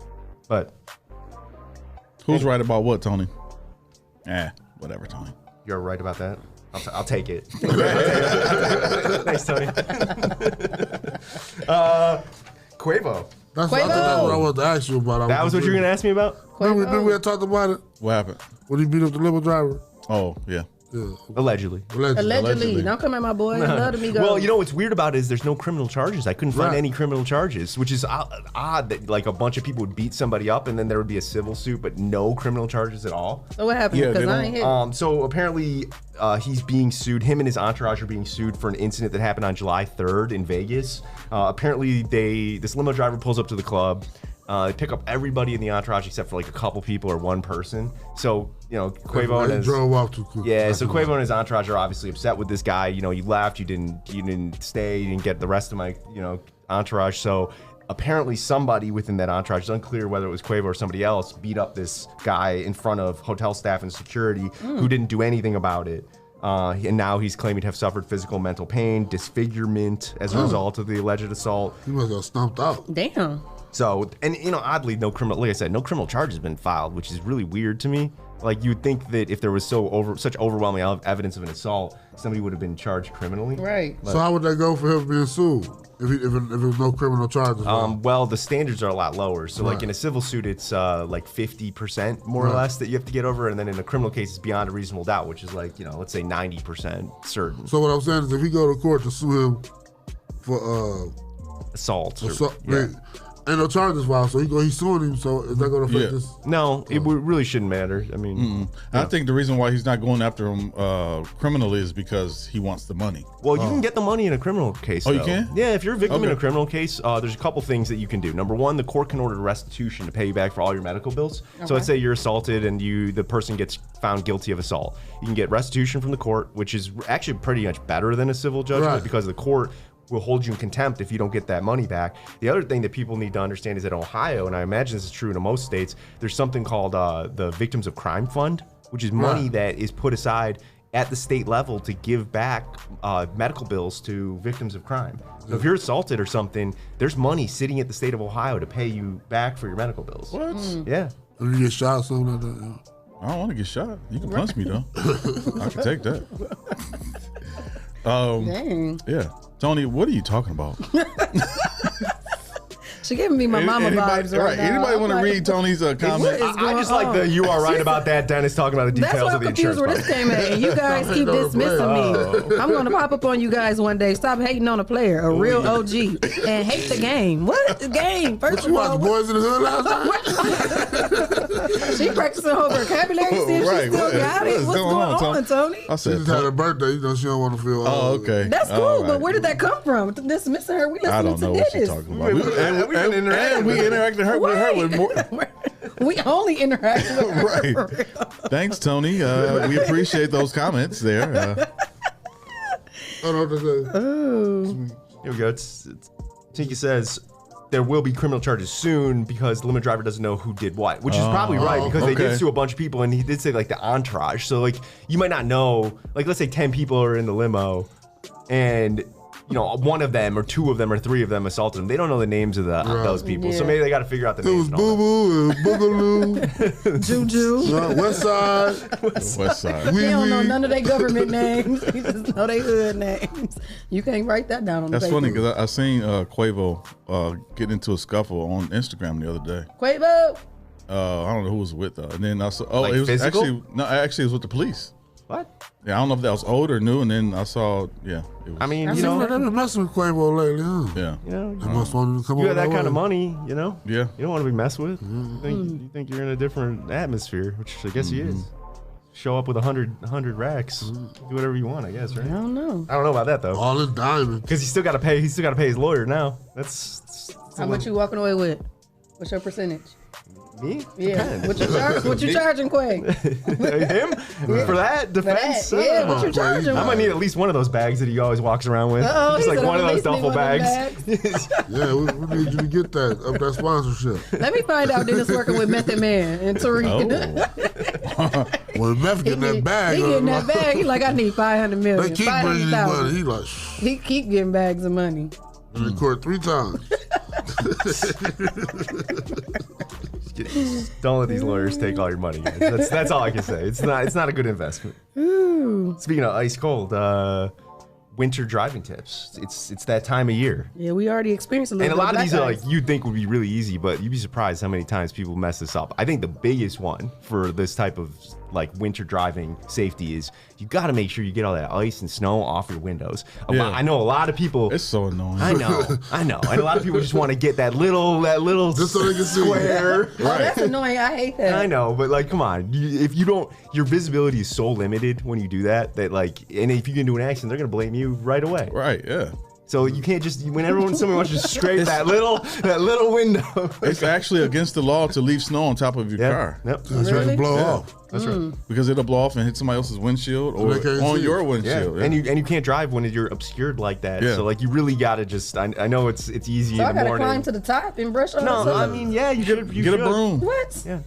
But who's right about what, Tony? Whatever, Tony. You're right about that? I'll take it. Thanks, Tony. Quavo. That's what I wanted to ask you about. That was what you were going to ask me about? Remember we had talked about it? What happened? When he beat up the limo driver? Oh, yeah. Allegedly. Don't come at my boy. Love to me go. Well, what's weird about it is there's no criminal charges. I couldn't find any criminal charges, which is odd that like a bunch of people would beat somebody up and then there would be a civil suit, but no criminal charges at all. So what happened? Because I ain't here. So apparently he's being sued. Him and his entourage are being sued for an incident that happened on July 3rd in Vegas. Apparently this limo driver pulls up to the club. They pick up everybody in the entourage except for like a couple people or one person. So, Quavo and his drove off too quick. Yeah, so Quavo and his entourage are obviously upset with this guy. You left, you didn't stay, you didn't get the rest of my, entourage. So apparently somebody within that entourage, it's unclear whether it was Quavo or somebody else, beat up this guy in front of hotel staff and security who didn't do anything about it. And now he's claiming to have suffered physical and mental pain, disfigurement as a result of the alleged assault. He must have stumped out. Damn. So, and oddly, no criminal charge has been filed, which is really weird to me. Like, you'd think that if there was such overwhelming evidence of an assault, somebody would have been charged criminally. Right. So how would that go for him being sued if there's no criminal charges? Well, the standards are a lot lower. So, like in a civil suit, it's like 50% more or less that you have to get over, and then in a criminal case, it's beyond a reasonable doubt, which is like let's say 90% certain. So what I'm saying is, if he go to court to sue him for assault, ain't no charges filed, so he's suing him. So is that going to affect this? No, it really shouldn't matter. I mean, I think the reason why he's not going after him criminally is because he wants the money. Well, you can get the money in a criminal case. Oh, you can? Yeah, if you're a victim in a criminal case, there's a couple things that you can do. Number one, the court can order restitution to pay you back for all your medical bills. Okay. So let's say you're assaulted and the person gets found guilty of assault. You can get restitution from the court, which is actually pretty much better than a civil judgment because the court will hold you in contempt if you don't get that money back. The other thing that people need to understand is that in Ohio, and I imagine this is true in most states, there's something called the Victims of Crime Fund, which is money that is put aside at the state level to give back medical bills to victims of crime. So if you're assaulted or something, there's money sitting at the state of Ohio to pay you back for your medical bills. What? Yeah. If you get shot or something like that, I don't want to get shot. You can punch me though. I can take that. Dang. Yeah. Tony, what are you talking about? She giving me my mama vibes right now. Anybody want to read Tony's comment? I just like the you are right about that, Dennis, talking about the details of the insurance. That's why I'm confused where this came at. And you guys keep dismissing me. I'm going to pop up on you guys one day. Stop hating on a player, a real OG, and hate the game. What? The game? First of all. Boys in the Hood last night? She practicing her vocabulary. See if she still got it. What's going on, Tony? I said, she just had her birthday. She don't want to feel. Oh, okay. That's cool, but where did that come from? Dismissing her? We listening to Dennis. I don't know what she's talking about. And we interacted with her more. We only interact with her. Right. Thanks, Tony. We appreciate those comments there. Oh. Here we go. Tinky says there will be criminal charges soon because the limo driver doesn't know who did what, which is probably right because they did sue a bunch of people, and he did say like the entourage. So like you might not know, like let's say 10 people are in the limo, and you know one of them or two of them or three of them assaulted him. They don't know the names of those people, so maybe they got to figure out the names. It was Boo Boo and Boogaloo, Juju, West Side. West Side. They don't know none of their government names. You just know their hood names. You can't write that down on the That's paper. funny because I seen Quavo get into a scuffle on Instagram the other day. Quavo. I don't know who was with and then I saw Like it was physical? actually it was with the police. What? Yeah, I don't know if that was old or new, and then I saw it was, I mean, They've been messing with Quavo lately, huh? yeah. you know, They must want him to come you over got that kind way. of money, you know. Yeah. You don't want to be messed with. You think you're in a different atmosphere, which I guess he is. Show up with 100 racks, do whatever you want, I guess, right? I don't know. I don't know about that though, All in diamonds. because he still got to pay. He still got to pay his lawyer now. That's How much you walking away with? What's your percentage? me. Yeah. What you charging, Quay? Him for that defense. Yeah, what you charging? I might need at least one of those bags that he always walks around with. Uh-oh, Just he like said, one of "I'm those gonna duffel leave me bags. Yeah, we need you to get that sponsorship. Let me find out Dennis working with Method Man and Tariq. When Meth get that bag, He getting that bag. He like, I need 500 million. they keep bringing his money. He like, He keep getting bags of money. record 3 times. Don't let these lawyers take all your money, guys. That's all I can say. It's not a good investment. Speaking of ice cold, winter driving tips. It's that time of year. Yeah, we already experienced a little And a bit lot of black these are ice. like you'd think would be really easy, but you'd be surprised how many times people mess this up. I think the biggest one for this type of like winter driving safety is you got to make sure you get all that ice and snow off your windows. I know a lot of people. It's so annoying. I know, and a lot of people just want to get that little Just so they can see. square. Oh, that's annoying. I hate that. I know, but like, come on. If you don't, your visibility is so limited when you do that like, and if you get into an accident, they're gonna blame you right away. Right, yeah. So you can't just somebody wants to scrape that little window. It's actually against the law to leave snow on top of your car. Yep. That's right, Really? blow Yeah. off. That's right. Because it'll blow off and hit somebody else's windshield or they can't on see. your Yeah. windshield. Yeah. And you can't drive when you're obscured like that. Yeah. So like you really gotta just. I know it's easy So I in the gotta morning. climb to the top and brush on No, the I mean, yeah, you should. Get a broom. What? Yeah.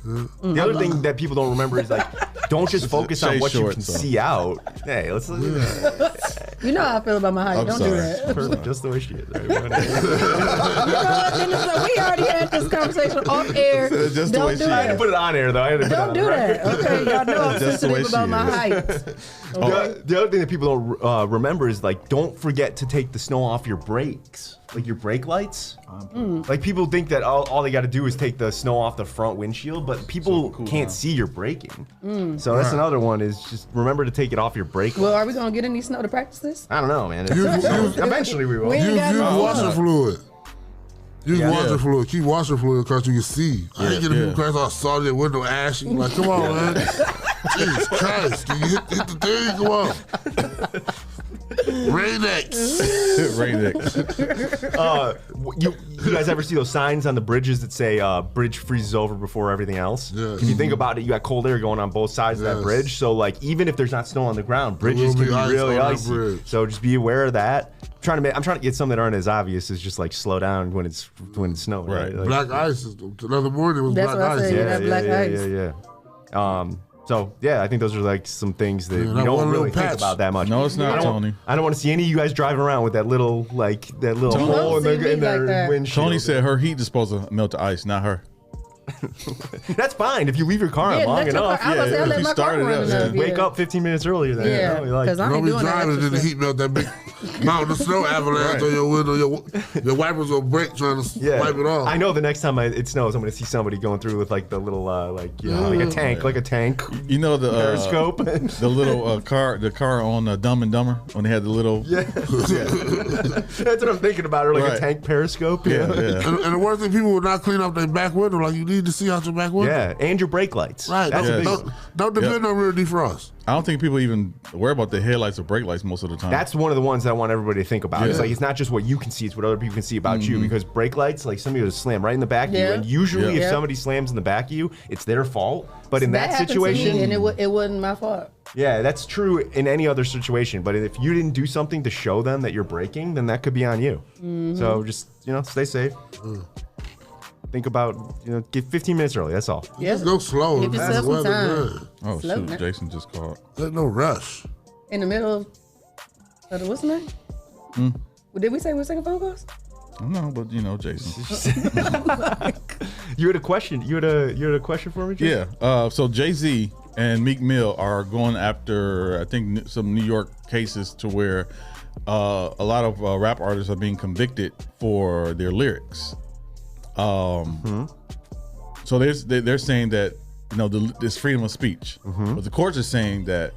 The other thing that people don't remember is like, don't just focus on Shae what you short, can so. see out. Hey, let's. You know how I feel about my height. I'm Don't sorry. do that. Perfect, just the way she is. Right? You know what, Dennis? We already had this conversation off air. Just the way Don't she do I had to that. put it on air though. I had to put it Don't on do the that. record. Okay, y'all know I'm Just the way sensitive about she my is. height. The other thing that people don't remember is like, don't forget to take the snow off your brakes, like your brake lights. Like people think that all they got to do is take the snow off the front windshield, but people can't see your braking. So that's another one is just remember to take it off your brake. Well, are we gonna get any snow to practice this? I don't know, man. Use- Eventually we will. We- Use got no washer snow. fluid. Use Yeah. washer fluid. Keep washer fluid because you can see. I ain't getting yeah. people crash all salty window ashy. Like, come on, man. Jesus Christ. Can you hit the thing? Come on. Rain-X. Rain-X. You guys ever see those signs on the bridges that say bridge freezes over before everything else? Yes. If you think about it, you got cold air going on both sides of that Yes. bridge. So like even if there's not snow on the ground, bridges will can be be ice really on that icy. bridge. So just be aware of that. I'm trying to get some that aren't as obvious as just like slow down when it's snowing. Right. Like, Black ice. Another morning was That's black what I ice. said. yeah, that yeah, black yeah, ice. yeah. So yeah, I think those are like some things that Yeah, we that don't one really little think patch. about that much. No, it's not, Tony. I don't want to see any of you guys driving around with that little Tony- hole in Don't see me their like that. windshield. Tony said her heat is supposed to melt the ice, not her. That's fine if you leave your car on Yeah, long let your enough. car- I was yeah, saying, if let you my car started run up, enough. yeah. Wake up 15 minutes earlier then. Yeah, you know, like, because I Don't ain't be doing that. driving and then the extra heat melt that big mountain of snow avalanche on your window. Your wipers will break trying to yeah. wipe it off. I know the next time it snows, I'm going to see somebody going through with like the little like a tank You know the periscope. the little car on Dumb and Dumber when they had the little That's what I'm thinking about, or like a Right. tank periscope. yeah. And the worst thing, people would not clean up their back window. Like, you need to see out your back window. Yeah, and your brake lights. Right. That's a big Don't depend on rear defrost. I don't think people even worry about the headlights or brake lights most of the time. That's one of the ones that I want everybody to think about. Yeah. It's like it's not just what you can see; it's what other people can see about you. Because brake lights, like somebody will slam right in the back of you, and usually if somebody slams in the back of you, it's their fault. But in that situation, to me, and it wasn't my fault. Yeah, that's true in any other situation. But if you didn't do something to show them that you're braking, then that could be on you. So just stay safe. Think about get 15 minutes early. That's all. Yeah. Just go slow. Give yourself some time. Oh Slow shoot, down. Jason just called. There's no rush. In the middle of the what's the name? Did we say we were taking phone calls? No, but Jason. You had a question. You had a question for me, Jason? Yeah. So Jay-Z and Meek Mill are going after, I think, some New York cases to where a lot of rap artists are being convicted for their lyrics. So they're saying that this freedom of speech, but the courts are saying that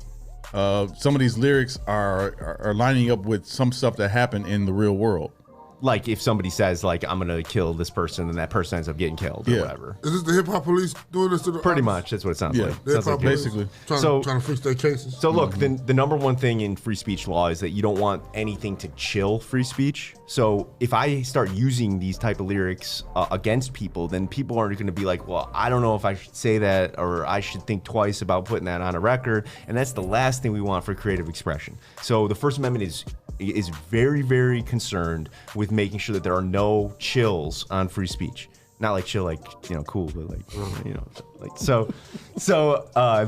some of these lyrics are lining up with some stuff that happened in the real world. Like if somebody says like I'm gonna kill this person and that person ends up getting killed or whatever. Is this the hip hop police doing this to the Pretty much, that's what it sounds like. The Sounds like basically. trying to fix their cases. So look, the number one thing in free speech law is that you don't want anything to chill free speech. So if I start using these type of lyrics against people, then people aren't going to be like, well, I don't know if I should say that or I should think twice about putting that on a record. And that's the last thing we want for creative expression. So the First Amendment is very, very concerned with making sure that there are no chills on free speech. Not like chill, like cool, but like so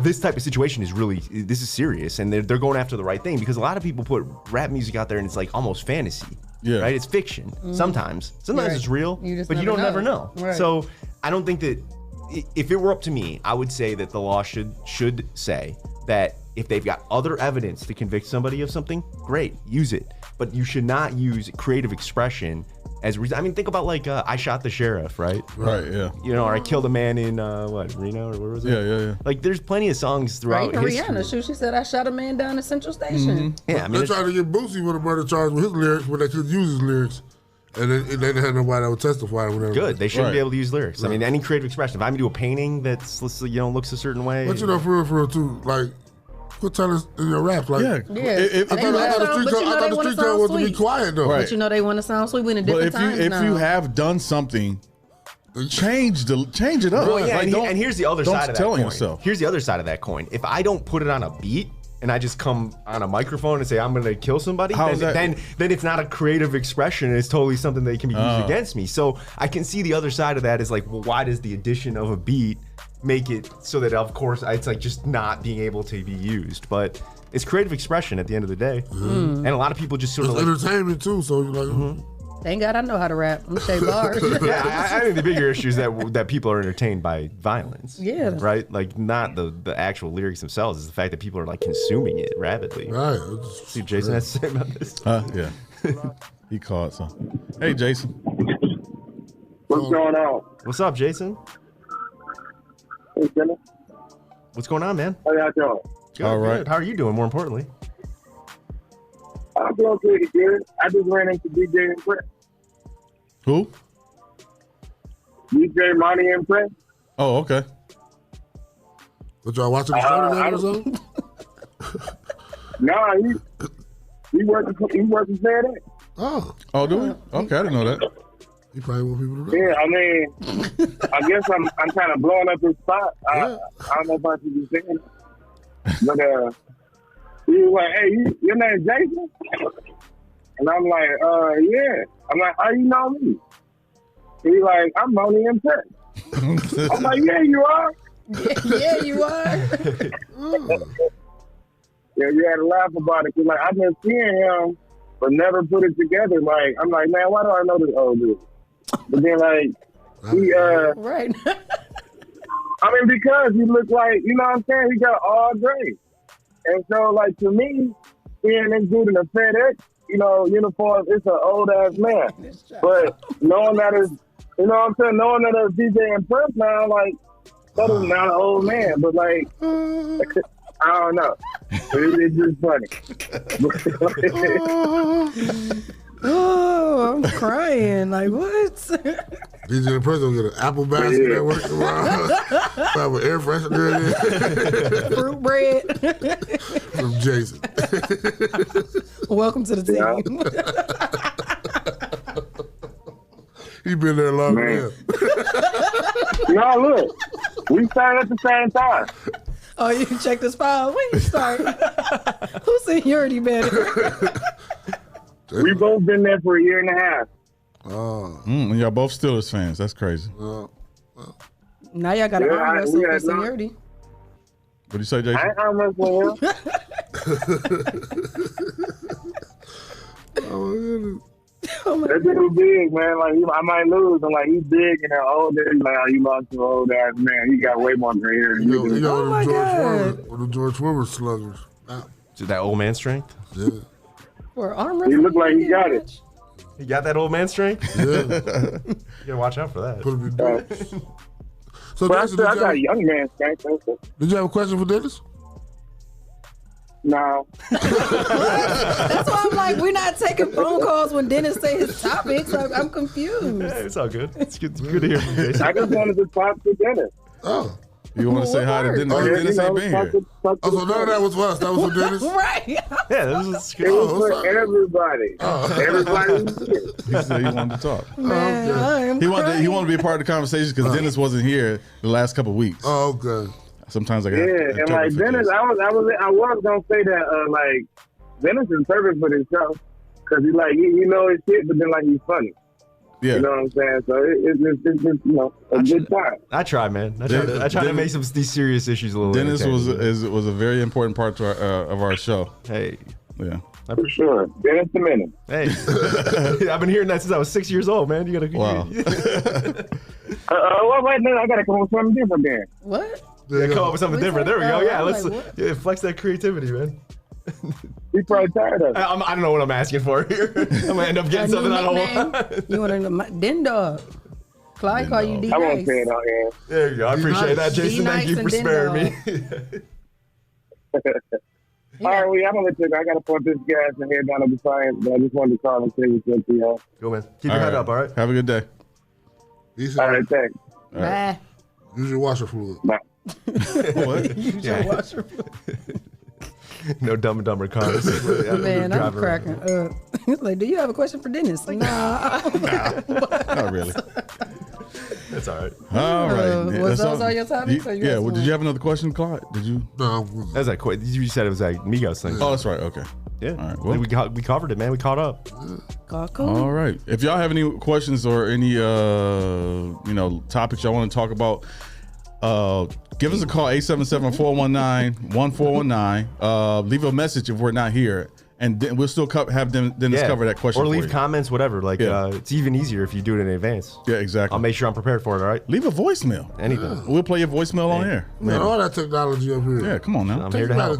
this type of situation is serious, and they're going after the right thing because a lot of people put rap music out there and it's like almost fantasy. Yeah. Right? It's fiction. Sometimes Right. it's real, but you don't never know. Right. So I don't think that if it were up to me, I would say that the law should say that if they've got other evidence to convict somebody of something, great, use it. But you should not use creative expression as reason. I mean, think about like I shot the sheriff, right? Right, yeah. Or I killed a man in Reno or where was it? Yeah. Like there's plenty of songs throughout Right, history. Rihanna, she said I shot a man down at Central Station. Yeah, I mean, they're trying to get Boosie with a murder charge with his lyrics when they could use his lyrics. And they didn't have nobody that would testify or whatever. good. They shouldn't be able to use lyrics. I mean, any creative expression. If I'm gonna do a painting that's looks a certain way. But for real too, like, quit telling us in your raps. Like, Yeah. I thought the street code was to be quiet though. Right. But they want to sound sweet. We in a different times if now. you have done something, change it up. Well, yeah, Like, and here's the other side of that telling coin. yourself. Here's the other side of that coin. If I don't put it on a beat and I just come on a microphone and say I'm going to kill somebody, then it's not a creative expression. It's totally something that can be used against me. So I can see the other side of that is like, well, why does the addition of a beat make it so that, of course, it's like just not being able to be used? But it's creative expression at the end of the day. And a lot of people just sort of It's like... entertainment too, so you're like... Thank God I know how to rap. I'm Shae bars. Yeah, I think the bigger issue is that people are entertained by violence. Yeah. Right? Like, not the actual lyrics themselves. It's the fact that people are, like, consuming it rapidly. Right. See, Jason has to say about this. Yeah. He called some. Hey, Jason. What's going on? What's up, Jason? Hey, Dennis. What's going on, man? How y'all doing? Good, All right. good. How are you doing, more importantly? I'm doing pretty good. I just ran into DJ Impress. Who? DJ Monty Impress. Oh, okay. But y'all watching the show tonight or something? Nah, he working FedEx. Oh, do we? Okay, I didn't know that. You probably want people to know. Yeah, I mean, I guess I'm kind of blowing up his spot. I don't know if I should be saying it. But he was like, hey, your name's Jason? And I'm like, yeah. I'm like, how you know me? He's like, I'm Monty Impress. I'm like, yeah, you are. Yeah, you are. Yeah, you had to laugh about it. Cause like I've been seeing him, but never put it together. Like I'm like, man, why do I know this old dude? But then like he right. I mean, because he looked like, you know what I'm saying? He got all gray. And so like to me, seeing this dude in a FedEx, uniform, it's an old ass man. But knowing that is, you know what I'm saying? Knowing that it's DJ Impress now, like that is not an old man, but like I don't know. It's just funny. Oh, I'm crying. Like, what? DJ the President will get an apple basket at work tomorrow. Have an air freshener in Fruit bread. from Jason. Welcome to the team. He been there long enough. No, look. We started at the same time. Oh, you can check this file. When you start? Who's seniority better? We both been there for a year and a half. And y'all both Steelers fans. That's crazy. Now y'all got to arm wrestle for seniority. What do you say, Jason? I ain't arm wrestling him. That dude big, man. Like I might lose. I'm like, he's big and older. He's like, oh, you lost to an old ass man. He got way more gray hair than you do. Oh my God. The George Foreman sluggers. Is that old man strength? Yeah. For arm He wrestling. looked like he got it. You got that old man strength? Yeah. You gotta watch out for that. Put him in there. So But I Jason, still I got a young man strength. did you have a question for Dennis? No. That's why I'm like, we're not taking phone calls when Dennis say his topics. I'm confused. Hey, it's all good. It's good to hear from Jason. I just wanted to talk to Dennis. Oh. You want to say hi to Dennis? Dennis ain't been here. Oh, so none of that was for us. That was for Dennis? Right. Yeah, this is It was for everybody. Everybody. He said he wanted to talk. Man, I'm He wanted to be a part of the conversation because Dennis wasn't here the last couple of weeks. Oh, okay. Sometimes I got Yeah, and like Dennis, I was gonna say that like Dennis is perfect for this show because he like you know his shit, but then like he's funny. Yeah. You know what I'm saying? So it's just you know a good time. I try, man. I try to make these serious issues a little. Dennis was a very important part to of our show. Hey. Yeah. For sure. Dennis the Minute. Hey. I've been hearing that since I was 6 years old, man. You gotta. Wow. Well, wait, no, I gotta come up with something different then. What? Yeah, come up with something different. There we go. Yeah, I'm let's like, flex that creativity, man. He's probably tired of it. I don't know what I'm asking for here. I'm gonna end up getting something I don't want. You want to Den Dog? Clyde call you D I won't Nice. say it on air. There you go. I appreciate that, Jason. Thank you for sparing me. All right, well, I'm gonna let you go. I gotta put this gas and head down to the science, but I just wanted to call and say what's up to y'all. Go, man. Keep your head up, all right? Have a good day. All right, thanks. Bye. Use your washer fluid. Bye. What? Use your washer. No Dumb and Dumber cars. Man, I'm cracking up. Like, do you have a question for Dennis? Like, nah. Not really. That's all right. All right. Was those all your topics? Or you Yeah. got Well, did you have another question, Clyde? Did you? No. That's like quick. You said it was like Migos thing. Oh, that's right. Okay. Yeah. All right. Well, we covered it, man. We caught up. all right. If y'all have any questions or any topics y'all want to talk about, give us a call 877-419-1419. Leave a message if we're not here, and we'll still have Dennis cover that question. Or for leave you. comments, whatever. Like it's even easier if you do it in advance. Yeah, exactly. I'll make sure I'm prepared for it. All right. Leave a voicemail. Anything. We'll play your voicemail on air. Man, all that technology up here. Yeah, come on now. I'm here to help.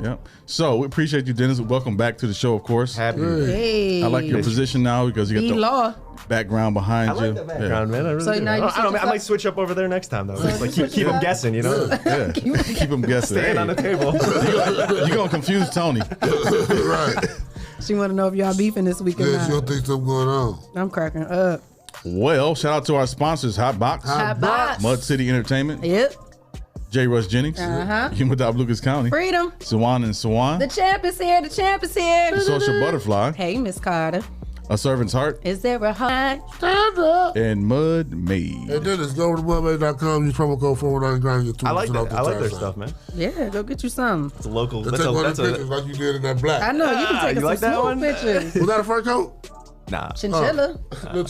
Yeah. So we appreciate you, Dennis. Welcome back to the show, of course. Happy. Hey. I like your position now because you got the law background behind I you. like that background, man. I really So do. now you I might switch up over there next time, though. Like keep them guessing, you know. Yeah. Keep them guessing. Stand on the table. You're gonna confuse Tony. Right. She want to know if y'all beefing this week or Yeah, not. she don't think something going on. I'm cracking up. Well, shout out to our sponsors, Hot Box, Hot Box. Mud City Entertainment, Yep. J. Rush Jennings, Humidop Lucas County, Freedom. Sawan and Sawan, The champ is here. The champ is here. The Social Butterfly, Hey, Miss Carter. A Servant's Heart, Is there a hot? and Mud Made. And then it's go to mudmade.com. Use promo code 419 get 2% I like off that. the I like their top stuff, man. Yeah, go get you some. It's a local. They take one of the pictures like you did in that black. I know you can take you some like that smooth one? pictures. Was that a fur coat? Nah. Chinchilla. No.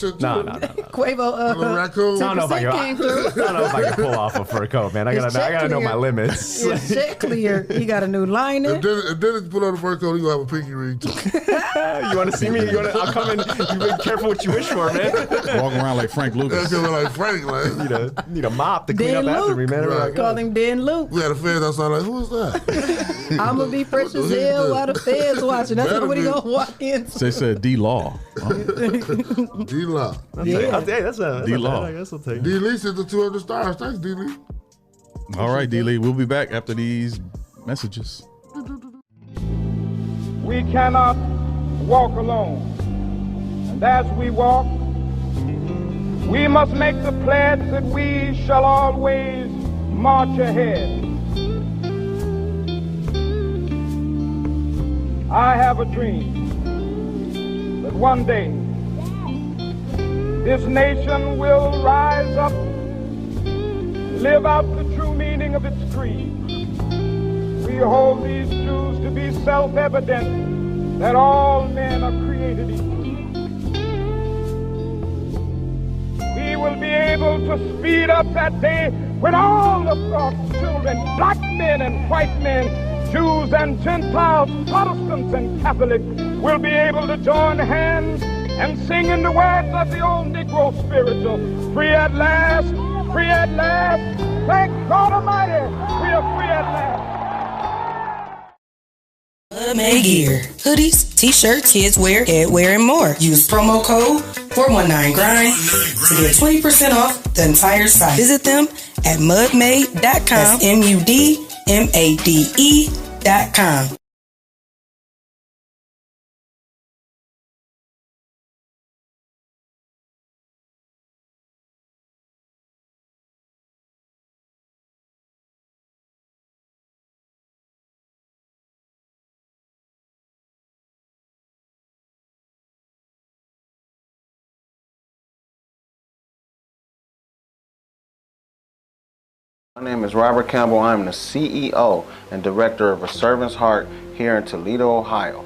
Quavo. Little raccoon. I don't know if I came can. through. I don't know if I can pull off a fur coat, man. I His gotta check know clear. my limits. His check clear. He got a new lining. If Dennis put on the fur coat, he gonna have a pinky ring too. You want to see me? I'll come in. You be careful what you wish for, man. Walking around like Frank Lucas. That's like Frank, like. Need a mop to clean Dan up after me, man. Right. Call him Dan Luke. We had a fans outside like, who is that? I'm gonna be fresh as hell while the feds watching. That's what he gonna walk into. They said D-Law. D-Law. Hey, that's D-Law. I guess I'll take it. D-Lee sent the 200 stars. Thanks, D-Lee. All right, D-Lee. We'll be back after these messages. We cannot walk alone. as we walk, we must make the pledge that we shall always march ahead. I have a dream that one day this nation will rise up, live out the true meaning of its creed. We hold these truths to be self-evident that all men are created equal. We will be able to speed up that day when all of God's children, black men and white men, Jews and Gentiles, Protestants and Catholics, will be able to join hands and sing in the words of the old Negro spiritual, free at last, free at last. Thank God Almighty, we are free at last. Made gear, hoodies, t-shirts, kids wear, headwear, and more. Use promo code 419GRIND to get 20% off the entire site. Visit them at mudmade.com. That's MUDMADE.com. My name is Robert Campbell. I'm the CEO and Director of A Servant's Heart here in Toledo, Ohio,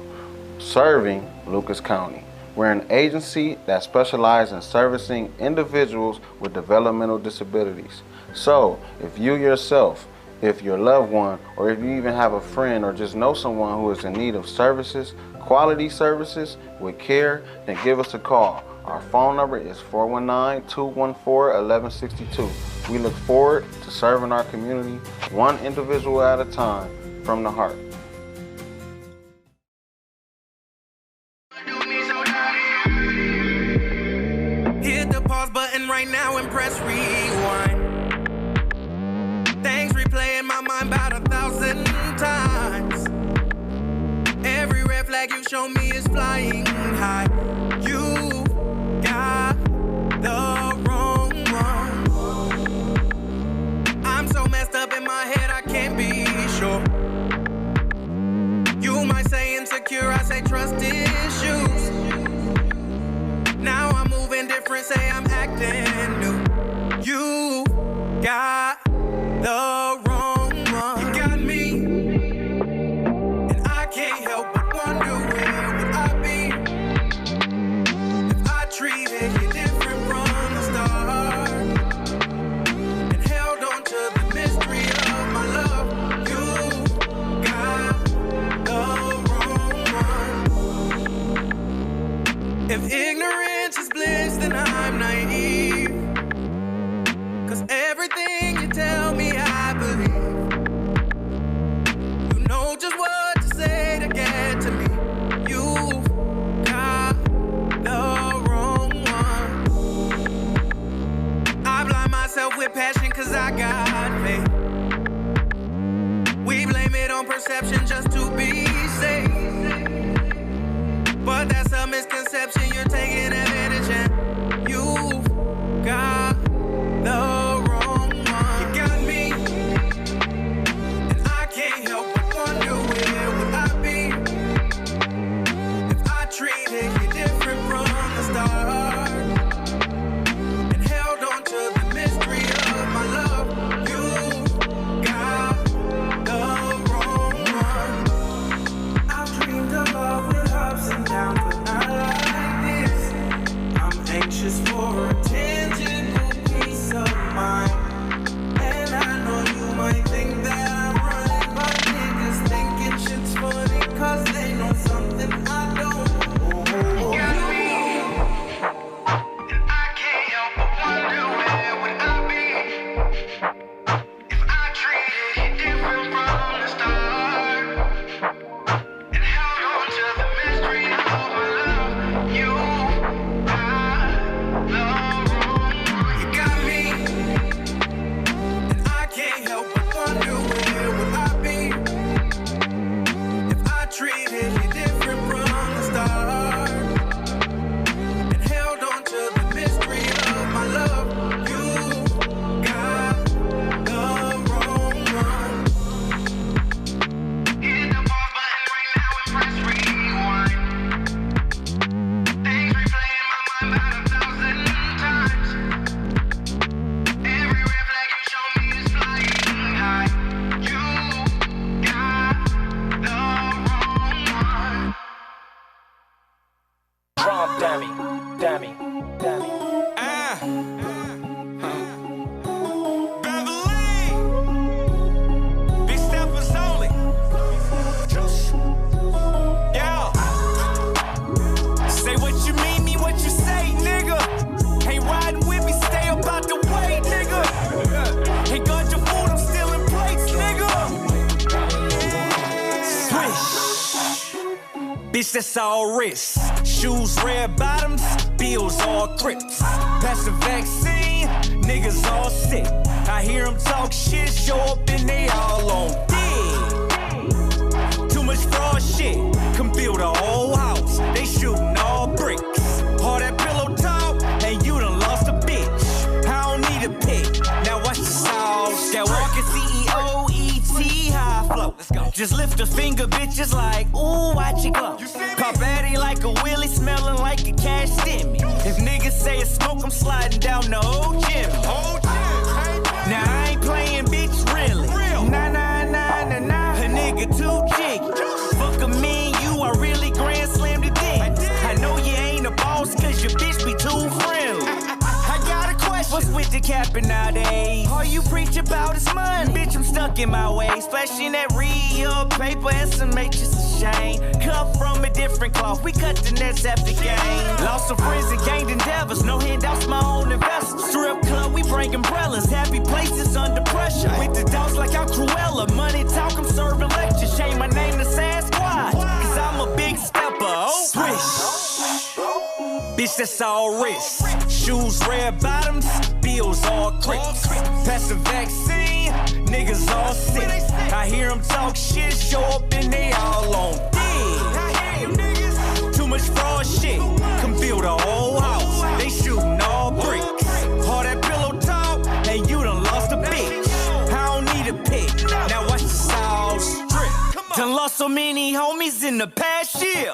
serving Lucas County. We're an agency that specializes in servicing individuals with developmental disabilities. So, if you yourself, if your loved one, or if you even have a friend or just know someone who is in need of services, quality services with care, then give us a call. Our phone number is 419-214-1162. We look forward to serving our community one individual at a time from the heart. Hit the pause button right now and press rewind. Things replay in my mind about 1,000 times. Every red flag you show me is flying high. You got the wrong one. I'm so messed up in my head I can't be sure. You might say insecure, I say trust issues. Now I'm moving different, say I'm acting new. You got the wrong one. You got me, and I can't help but wonder where would I be if I treated you different from the start and held on to the mystery of my love. You got the wrong one. If ignorance is bliss, then I'm naive. 'Cause everything you tell me I believe. You know just what to say to get to me. You've got the wrong one. I blind myself with passion 'cause I got faith. We blame it on perception just to be safe. But that's a misconception, you're taking advantage and you've got the wrong one. You got me, and I can't help but wonder where would I be if I treated you different from the start and held on to the mystery of my love. You got the wrong one. I've dreamed of love with ups and downs, but not like this. Bitch, that's all wrist. Shoes, red bottoms, bills, all crips. Pass the vaccine, niggas all sick. I hear them talk shit, show up and they all on dick. Too much fraud shit, can build a whole house. They shooting all bricks. All that pillow talk, and you done lost a bitch. I don't need a pick, now watch the sauce. That walking CEO, E.T. high flow. Let's go. Just lift a finger, bitches like, ooh, watch it go. Pop Addy like a willy, smelling like a cash stimmy. If niggas say it's smoke, I'm sliding down the old gym. Now I ain't playing, bitch, really. Nah, nah, nah, nah, nah. A nigga too jiggy. Fuck a me and you, I really grand slammed it in. I know you ain't a boss, cause your bitch be too friendly. I got a question. What's with the capping nowadays? All you preach about is money. Bitch, I'm stuck in my ways. Splashing that real paper and some matrix of shame. Cut from a different cloth. We cut the nets after game. Lost some friends and gained endeavors. No handouts, my own investment. Strip club, we bring umbrellas. Happy places under pressure. With the dogs like I'm Cruella. Money talk, I'm serving lectures. Change my name to Sasquatch. Cause I'm a big stepper. Oh, swish. Bitch, that's all wrist. Shoes, red bottoms, bills, all crips. Pass the vaccine, niggas all sick. I hear them talk shit, show up and they all on dick. Too much fraud shit, can build a whole house. They shooting all bricks. All that pillow talk, and you done lost a bitch. I don't need a pick, now watch the sauce drip. Done lost so many homies in the past year.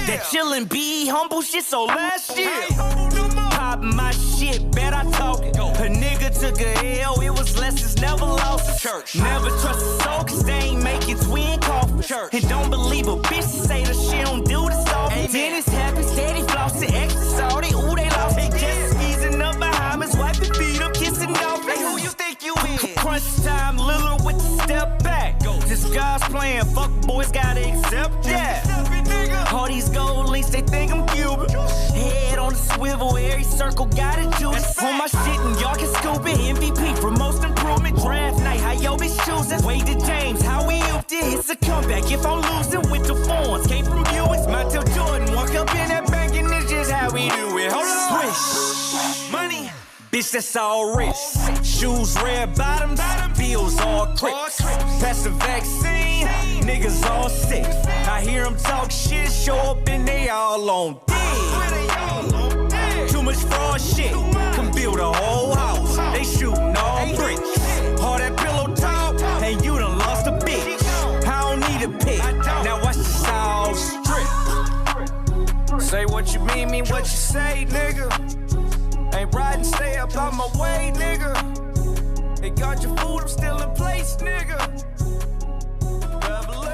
That chillin' be humble shit, so last year. Pop my shit, bet I talk it. A nigga took a L, it was less, it's never lost. Church. Never trust a soul, cause they ain't make it twin coffin. Church. And don't believe a bitch say that she don't do the stuff. Dennis happy, steady flossing, extra salty, ooh, they lost. They just squeezing up behind us, wiping feet up, kissing off. Hey, who you think you is? Crunch time, Lillard with the step back. This guy's playing, fuck boys gotta accept that. All these gold links, they think I'm Cuban. Head on the swivel, every circle got a juice. On my shit, and y'all can scoop it. MVP for most improvement. Draft night, how yo bitch choosing? Wade to James, how we upped it. It's a comeback if I'm losing with the forms. Came from Buicks, Michael Jordan. Walk up in that bank, and it's just how we do it. Hold on. Swish. Money. Bitch, that's all wrist. Shoes, red bottoms, bills, all crips. Pass the vaccine, niggas all sick. I hear them talk shit, show up and they all on dick. Too much fraud shit, can build a whole house. They shooting all bricks. All that pillow talk, and you done lost a bitch. I don't need a pick, now watch the sauce drip. Say what you mean what you say, nigga. Ain't riding, stay up out my way, nigga. They got your food, I'm still in place, nigga. Double A.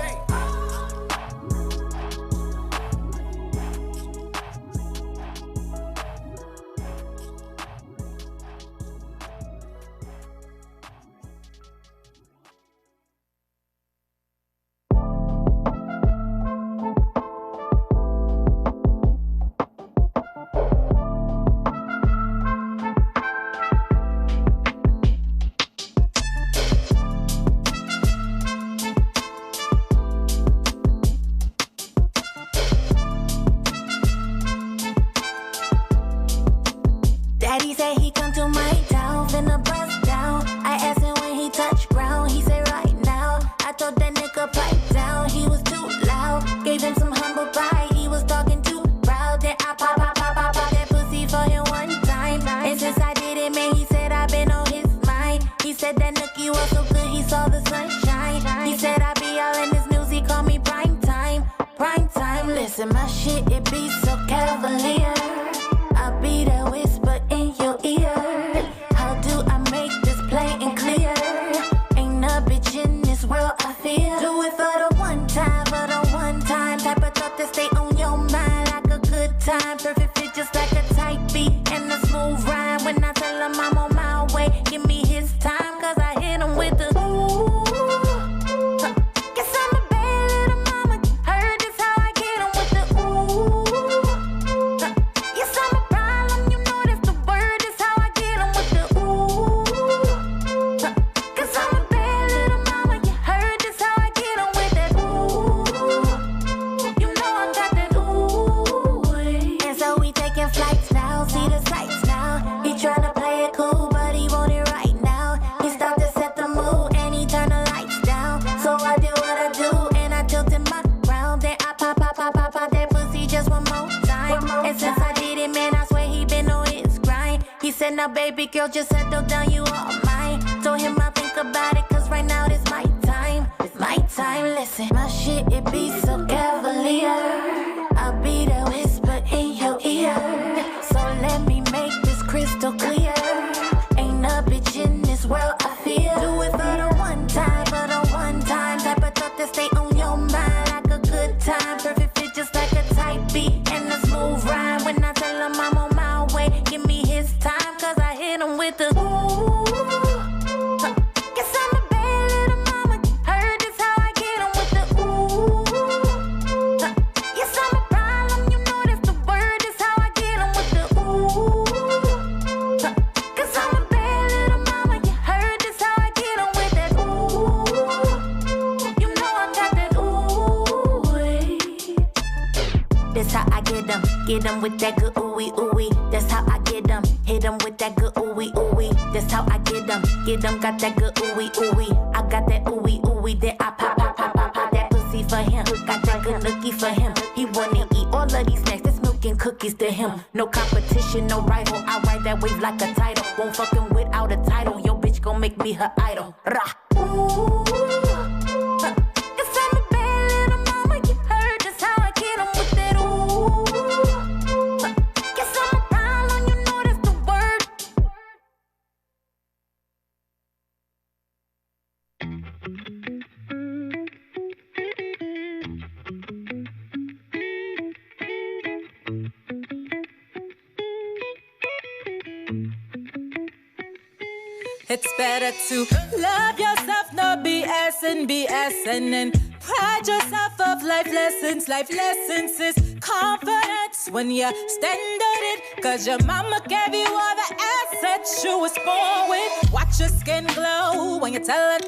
Daddy say he come to my town, finna bust down. I asked him when he touched ground, he said right now. I told that nigga pipe down, he was too loud. Gave him some humble pie, he was talking too proud. Then I pop that pussy for him one time. And since I did it, man, he said I been on his mind. He said that nookie was so good, he saw the sunshine. He said I be all in his music, call me prime time. Prime time, listen, my shit, it be so cavalier. I be that whisper in your ear. How do I make this plain and clear? Ain't a bitch in this world I fear. Do it for the one time, type of thought that stay on your mind like a good time. Perfect fit just like a tight beat and a smooth rhyme. When I tell him I'm on my way, give me his time, cause I hit him with the ooh. Guess I'm a bad little mama. Heard this how I get him with the ooh. Right now, baby girl, just settle down, you all mine. Told him I'll think about it, cause right now it's my time. It's my time, listen. My shit, it be so cavalier. I'll be the whisper in your ear. So let me make this crystal clear. Ain't a bitch in this world, I feel. Do it for the one time, type of thought that stay on your mind like a good time. Perfect fit just like a tight beat and a smooth rhyme. When I tell him I'm on my way, give me his time, cause I hit him with the ooh. Guess I'm a bad little mama, heard this how I get him with the ooh. Yes, I'm a problem, you know that's the word, this how I get him with the ooh. Cause I'm a bad little mama, you heard this how I get him with that ooh. You know I got that ooh. That's how I get them with that good ooey ooey. That's how I get them, hit them with that good ooey ooey. That's how I get them, got that good ooey ooey. I got that ooey ooey, that I pop that pussy for him. Got that good nookie for him. He wanna eat all of these snacks, that's milk and cookies to him. No competition, no rival. I ride that wave like a title. Won't fuck him without a title. Yo, bitch gon' make me her idol. Rah. Ooh. It's better to love yourself, no BSing, and pride yourself of life lessons. Life lessons is confidence when you stand on it, cause your mama gave you all the assets you was born with. Watch your skin glow when you tell her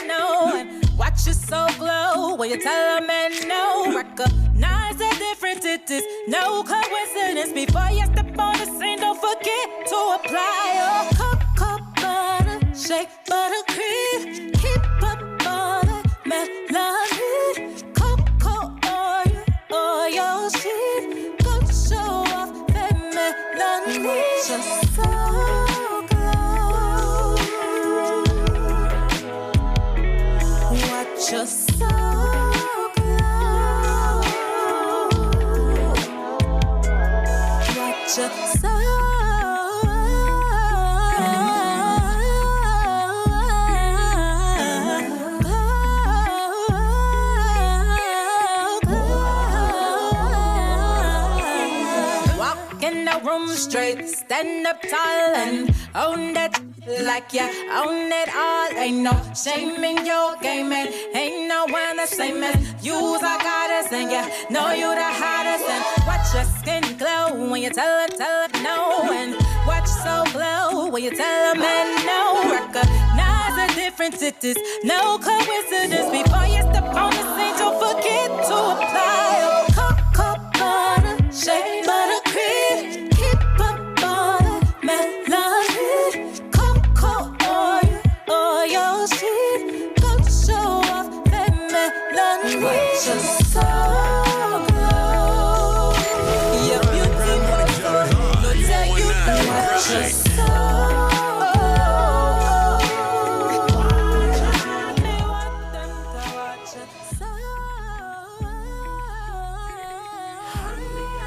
no, and watch your soul glow when you tell a man no. Recognize the difference, it is no coincidence. Before you step on the scene, don't forget to apply your cocoa butter, shake buttercream, keep up all the melody. Cocoa oil, shit, go show off that melody. Just so glow. Watch your soul glow. Watch your soul. Room straight, stand up tall and own that like you own it all. Ain't no shame in your game, and ain't no one the same as you's a goddess, and you know you the hottest. And watch your skin glow when you tell her no, and watch so glow when you tell a man no. Recognize the difference, it is no coincidence. Before you step on the scene, don't forget to apply your cocoa butter, shea butter cream. Watch your soul glow. Your beauty will tell you to watch your soul.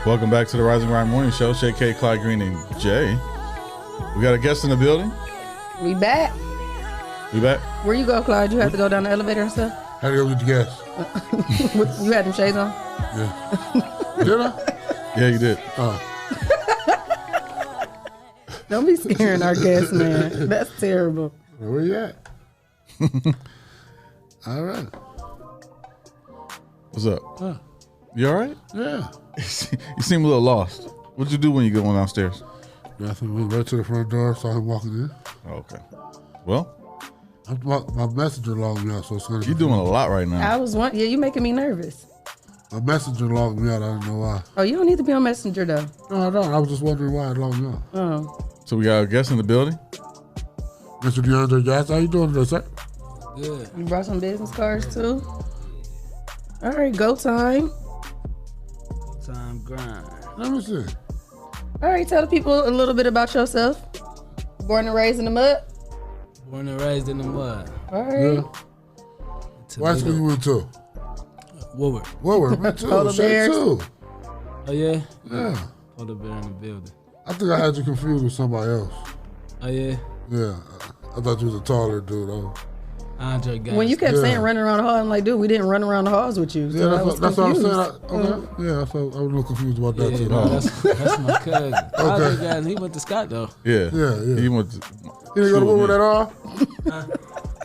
Welcome back to the Rising Grind Morning Show. Shae, K, Clyde, Green, and Jay. We got a guest in the building. We back. We back. Where you go, Clyde? You have to go down the elevator and stuff? How do you go get the gas? You had them shades on? Yeah. Did I? Yeah, you did. Don't be scaring our guests, man. That's terrible. Where you at? All right. What's up? Huh. You all right? Yeah. You seem a little lost. What'd you do when you go downstairs? Nothing. Went right to the front door, saw him walking in. Oh, okay. Well, my messenger logged me out, so it's gonna. You're doing a lot right now. Yeah, you making me nervous. My messenger logged me out. I don't know why. Oh, you don't need to be on Messenger though. No, I don't. I was just wondering why it logged me out. Oh. So we got a guest in the building. Mr. DeAndre Gaston, how you doing today, sir? Good. You brought some business cards too? All right, go time. Time grind. Let me see. All right, tell the people a little bit about yourself. Born and raised in the mud? Born and raised in the mud. All right. Yeah. What school you went to? Woodward. Woodward, me too. Polar Shae bears. too. Oh, yeah? Yeah. Polar bear in the building. I think I had you confused with somebody else. Oh, yeah? Yeah. I thought you was a taller dude. Andre Gaston. When you kept saying running around the hall, I'm like, dude, we didn't run around the halls with you. So Yeah, I was that's what I'm saying. confused. Okay. Yeah, so I was a little confused about that too. That's my cousin. Andre Gaston, he went to Scott, though. Yeah. Yeah. He went to. He didn't go to Woodward at all?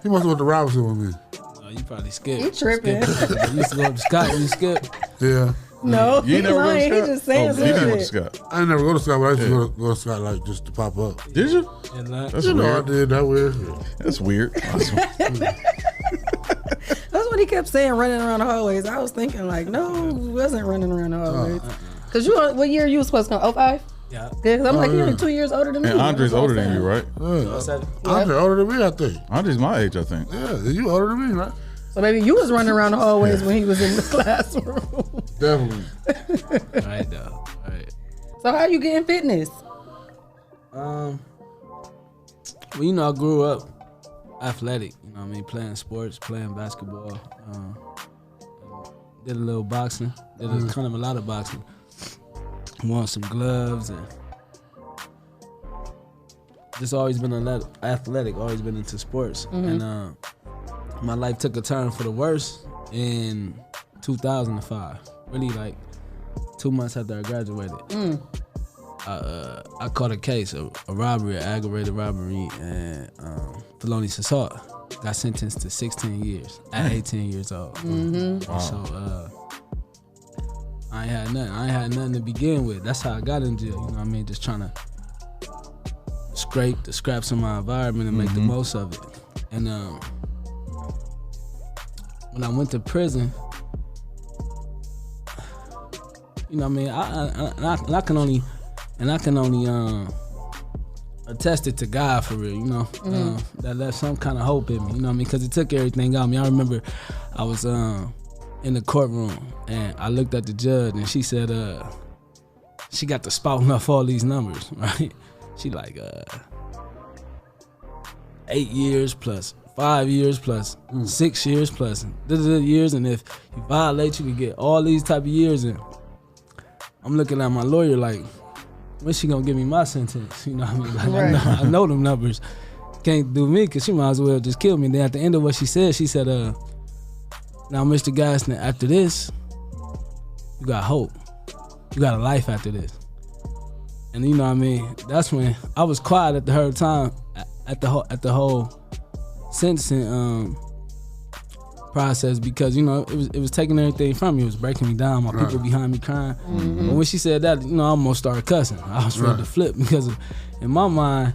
He must have went to Robinson with me. Oh, you probably skipped. He tripping. You used to go to Scott when you skipped. Yeah. No, You he never go to lying. He Scott? just saying Oh, he didn't went to something. Scott. I ain't never go to Scott, but I used to go to Scott like just to pop up. Did you? That's you know I weird. did that weird. That's weird. That's what he kept saying, running around the hallways. I was thinking, like, no, he wasn't running around the hallways. Because what year you was supposed to come? 05? Yeah. Because I'm like, yeah. you're only 2 years older than me. And Andre's That's what older I'm than you, saying. right? Yeah. Andre older than me, I think. Andre's my age, I think. Yeah, you older than me, right? So maybe you was running around the hallways when he was in the classroom. Definitely. Right, though. Right. So how you getting fitness? Well, you know, I grew up athletic. You know what I mean? Playing sports, playing basketball. Did a little boxing. Did kind of a lot of boxing. Won some gloves and just always been athletic. Always been into sports. And my life took a turn for the worse in 2005. Really, like 2 months after I graduated. I caught a case, a robbery, an aggravated robbery, and felonious assault. Got sentenced to 16 years at 18 years old. Wow. So I ain't had nothing. I ain't had nothing to begin with. That's how I got in jail. You know what I mean? Just trying to scrape the scraps of my environment and make the most of it. And when I went to prison, you know what I mean? I can only attest it to God for real, you know. That left some kind of hope in me, you know what I mean? Because it took everything out of me. I remember I was in the courtroom and I looked at the judge and she said, she got to spouting off all these numbers, right? She like 8 years plus 5 years plus 6 years plus years, and if you violate, you can get all these type of years. And I'm looking at my lawyer like, when she gonna give me my sentence? You know what I mean? Like, Right. I know them numbers can't do me because she might as well just kill me. And then at the end of what she said, now Mr. Gaston, after this, you got hope. You got a life after this. And you know what I mean? That's when I was quiet at the whole time, at the whole sentencing process, because you know it was taking everything from me. It was breaking me down. My people behind me crying. But when she said that, you know, I almost started cussing. I was ready to flip because in my mind,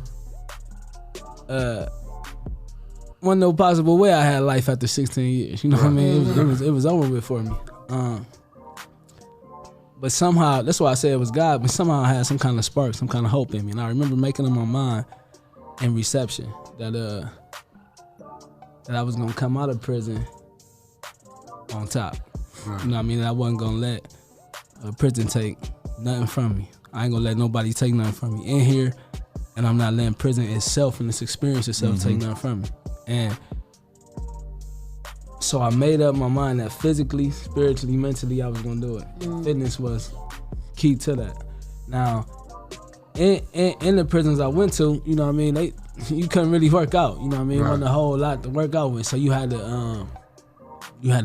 wasn't no possible way I had life after 16 years. You know what I mean? It was over with for me. But somehow, that's why I say it was God, but somehow I had some kind of spark, some kind of hope in me. And I remember making up my mind in reception that I was gonna come out of prison on top. You know what I mean? That I wasn't gonna let prison take nothing from me. I ain't gonna let nobody take nothing from me in here, and I'm not letting prison itself and this experience itself take nothing from me. And so I made up my mind that physically, spiritually, mentally, I was gonna do it. Fitness was key to that. Now, in the prisons I went to, you know what I mean, you couldn't really work out. You know what I mean? It wasn't a whole lot to work out with. So you had to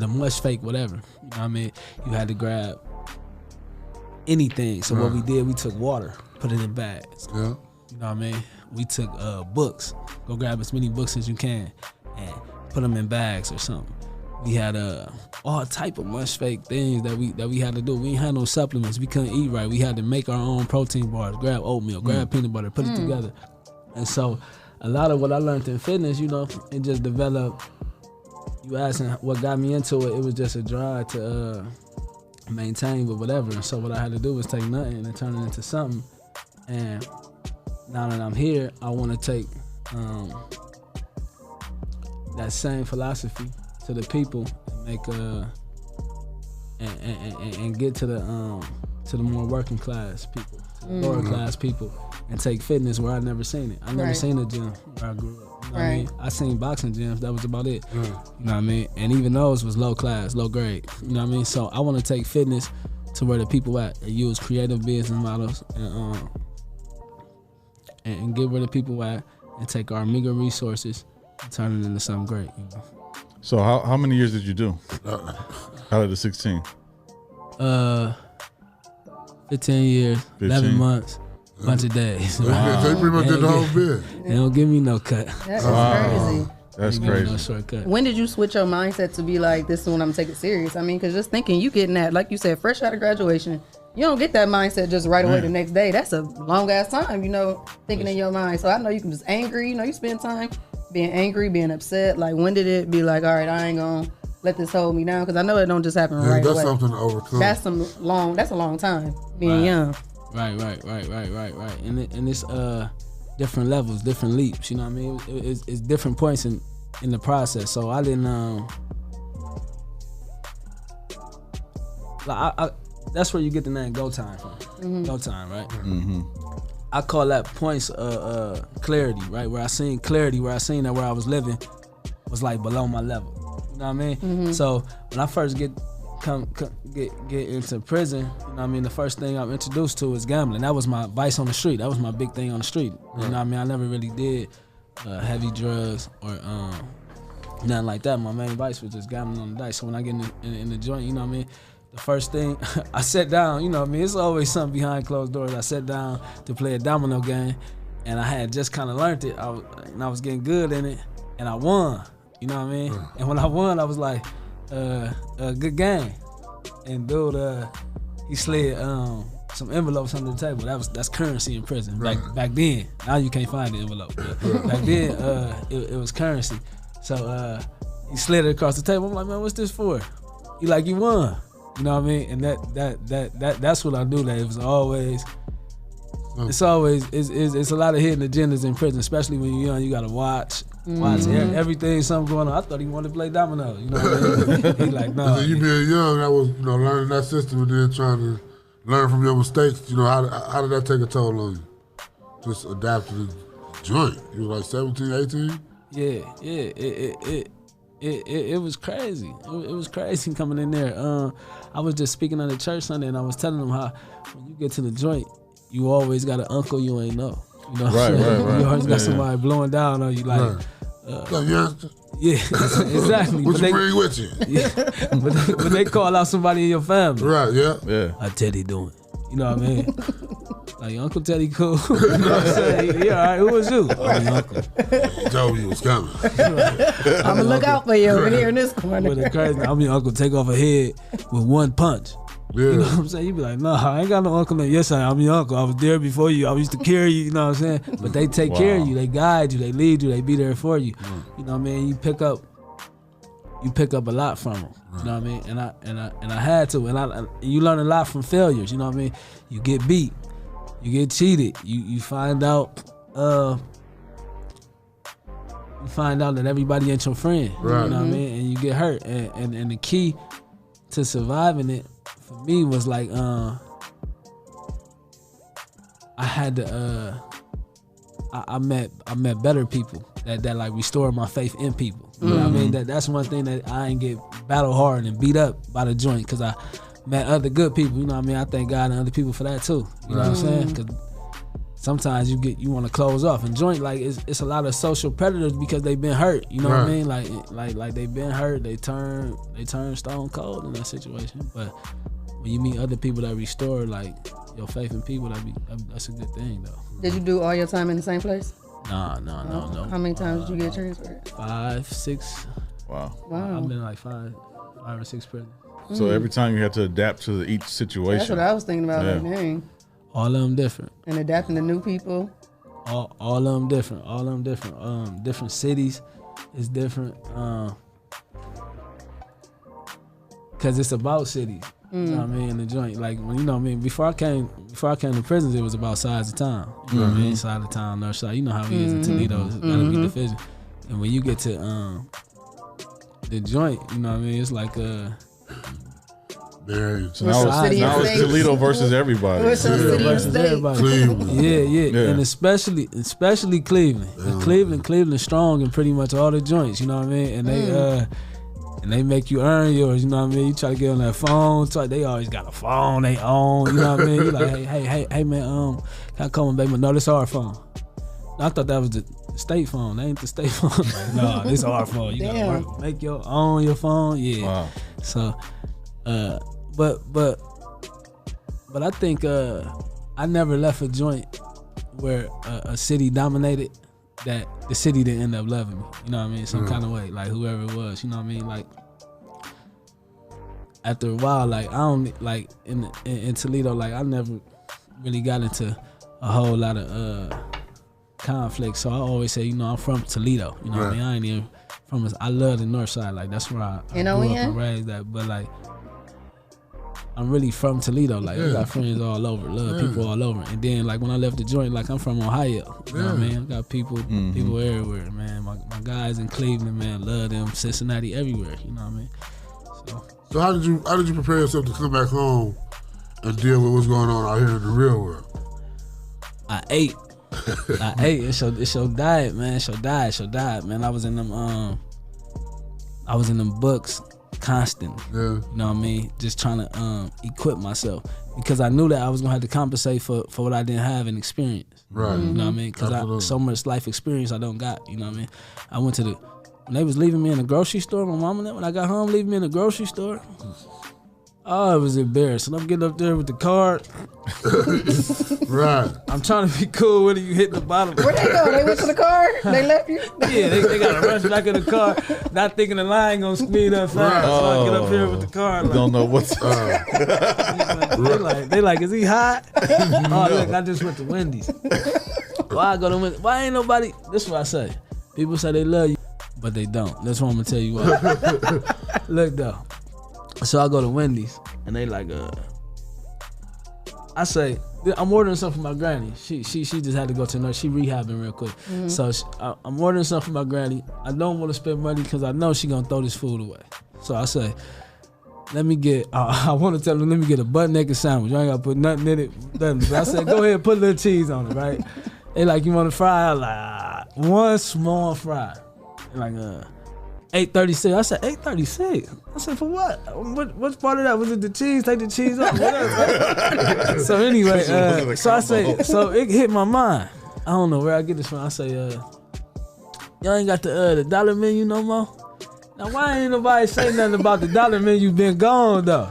mush fake whatever. You know what I mean? You had to grab anything. So what we did, we took water, put it in bags. Yeah. You know what I mean? We took books. Go grab as many books as you can and put them in bags or something. We had all type of mush fake things that we had to do. We ain't had no supplements. We couldn't eat right. We had to make our own protein bars, grab oatmeal, grab peanut butter, put it together. And so a lot of what I learned in fitness, you know, it just developed. You asking what got me into it, it was just a drive to maintain with whatever. And so what I had to do was take nothing and turn it into something. And now that I'm here, I want to take that same philosophy to the people and make and get to the more working class people, to the lower class people, and take fitness where I never seen it. I never Right. seen a gym where I grew up. You know what I Right. mean? I seen boxing gyms. That was about it. Mm. You know what I mean? And even those was low class, low grade. You know what I mean? So I want to take fitness to where the people at and use creative business models and get where the people at and take our meager resources and turn it into something great. You know? So how many years did you do out of the 16? 15 years, 11 15. months, bunch of days. Wow. So you pretty much did the whole bid. They don't give me no cut. That's crazy. That's They don't give me crazy. No shortcut. When did you switch your mindset to be like, this is when I'm taking it serious? I mean, because just thinking you getting that, like you said, fresh out of graduation, you don't get that mindset just right away Man. the next day. That's a long ass time, thinking in your mind. So I know you can just angry, you spend time being angry, being upset. Like, when did it be like, all right, I ain't gonna let this hold me down? Because I know it don't just happen right That's away. something to overcome. That's a long time being Right. young. Right. And it's different levels, different leaps. You know what I mean? It's different points in the process. So I didn't that's where you get the name Go Time from. Mm-hmm. Go Time, right? Mm-hmm. I call that points clarity, right? Where I seen clarity, where I seen that where I was living was like below my level. You know what I mean? Mm-hmm. So when I first get into prison, you know what I mean, the first thing I'm introduced to is gambling. That was my vice on the street. That was my big thing on the street. You know what I mean? I never really did heavy drugs or nothing like that. My main vice was just gambling on the dice. So when I get in the joint, you know what I mean, the first thing I sat down, you know what I mean, it's always something behind closed doors. I sat down to play a domino game, and I had just kind of learned it. I was getting good in it, and I won. You know what I mean? And when I won, I was like, good game. And dude, he slid some envelopes under the table. That's currency in prison. Back then. Now you can't find the envelope. But back then, it was currency. So he slid it across the table. I'm like, man, what's this for? He like, you won. You know what I mean? And that's what I knew, that it was always. It's always it's a lot of hidden agendas in prison, especially when you're young. You gotta watch everything, something going on. I thought he wanted to play domino. You know what I mean? He like, no. You being young, that was learning that system and then trying to learn from your mistakes. How did that take a toll on you? Just adapt to the joint. You were like 17, 18? Yeah. It was crazy. It was crazy coming in there. I was just speaking at the church Sunday, and I was telling them how when you get to the joint, you always got an uncle you ain't know. You know what I'm saying? Right. You always got somebody blowing down on you, like. Yeah, exactly. What you bring with you? Yeah, but they call out somebody in your family. Right, yeah. How Teddy doing? You know what I mean? Like, your Uncle Teddy cool. You know what I'm saying? Yeah, all right, who was you? Oh, your uncle. He told me you was coming. I'm gonna look out for you over here in this corner. But the crazy, I'm your uncle, take off a head with one punch. Yeah. You know what I'm saying? You be like, no, I ain't got no uncle. Yes, I'm your uncle. I was there before you. I used to carry you, you know what I'm saying? But they take care of you. They guide you. They lead you. They be there for you. You know what I mean? You pick up a lot from them. You know what I mean? And I had to. And you learn a lot from failures. You know what I mean? You get beat. You get cheated. You find out. You find out that everybody ain't your friend. Right. You know what I mean? And you get hurt. And the key to surviving it for me was like I had to I met better people that like restored my faith in people. You know what I mean? That's one thing that I ain't get battle hard and beat up by the joint, because I met other good people. You know what I mean? I thank God and other people for that too. You know what I'm saying? Because sometimes you want to close off and joint, like it's a lot of social predators because they've been hurt. You know what I mean? Like they've been hurt. They turn stone cold in that situation. But when you meet other people that restore like your faith in people, that's a good thing though. Did you do all your time in the same place? No. How many times did you get transferred? 5, 6. Wow. I've been like 5 or 6 prisons. So every time you had to adapt to each situation. That's what I was thinking about. Yeah. Like, dang. All of them different. And adapting to new people. All of them different. All of them different. Different cities is different. Cause it's about cities. You know what I mean? The joint, like, when, you know what I mean. Before I came to prisons, it was about sides of town. You know what I mean? Side of town, north side. You know how it is in Toledo. It's gotta be division. And when you get to the joint, you know what I mean? It's like So now it's Toledo versus everybody. Versus everybody. Cleveland. Yeah. And especially Cleveland. And Cleveland strong in pretty much all the joints, you know what I mean? And they make you earn yours, you know what I mean? You try to get on that phone, they always got a phone they own, you know what I mean? You like, hey man, can I call my baby? No, this our phone. I thought that was the state phone. That ain't the state phone. Like, no, this our phone. You gotta make your phone. Yeah. Wow. So, but I think I never left a joint where a city dominated that the city didn't end up loving me. You know what I mean? Some kind of way, like whoever it was. You know what I mean? Like after a while, like I don't like in Toledo, like I never really got into a whole lot of conflict. So I always say, you know, I'm from Toledo. You know what I mean? I ain't even from. I love the North Side. Like that's where I grew up and raised at. But like, I'm really from Toledo. Like I got friends all over, love people all over. And then like when I left the joint, like I'm from Ohio. You know what I mean? I got people everywhere, man. My guys in Cleveland, man, love them. Cincinnati, everywhere. You know what I mean? So how did you prepare yourself to come back home and deal with what's going on out here in the real world? I ate. It's your diet, man. It's your diet, man. I was in them books constantly. You know what I mean? Just trying to equip myself because I knew that I was gonna have to compensate for what I didn't have in experience. Right. You know what I mean? Because I so much life experience I don't got. You know what I mean? I went to when they was leaving me in the grocery store, my mom and them, when I got home, leaving me in the grocery store. Oh, it was embarrassing. I'm getting up there with the card. Right. I'm trying to be cool with it. You hit the bottom. Where'd they go? They went to the car? They left you? Yeah, they got to rush back in the car, not thinking the line going to speed up fast. So I get up here with the car. Like, don't know what's they like, is he hot? Oh, look, I just went to Wendy's. Why I go to Wendy's? Why ain't nobody? This is what I say. People say they love you, but they don't. That's what I'm going to tell you why. Look, though. So I go to Wendy's and they like, I say, I'm ordering something for my granny. She just had to go to nurse. She rehabbing real quick. So I'm ordering something for my granny. I don't want to spend money because I know she gonna throw this food away. So I say, let me get, I want to tell her, let me get a butt naked sandwich. You ain't gotta put nothing in it. But I said, go ahead, put a little cheese on it, right? They like, you want to fry? I like, one small fry. They like, $8.36. I said, $8.36? I said, for what? What part of that? Was it the cheese? Take the cheese off? Whatever. So anyway, so I say, so it hit my mind. I don't know where I get this from. I say, y'all ain't got the dollar menu no more? Now, why ain't nobody say nothing about the dollar menu been gone, though?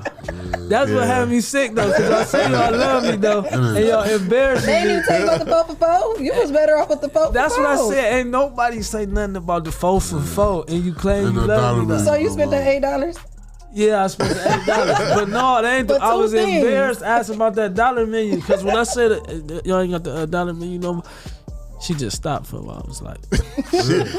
That's what had me sick, though, because I say y'all love me, though, and y'all embarrassing me. They didn't even tell you about the 4 for 4. You was better off with the 4 for 4. That's what I said. Ain't nobody say nothing about the 4 for 4, and you claim you love me, though. So you spent that $8? Yeah, I spent the $8. But no, they ain't. I was embarrassed asking about that dollar menu, because when I said y'all ain't got the dollar menu no more, she just stopped for a while. I was like,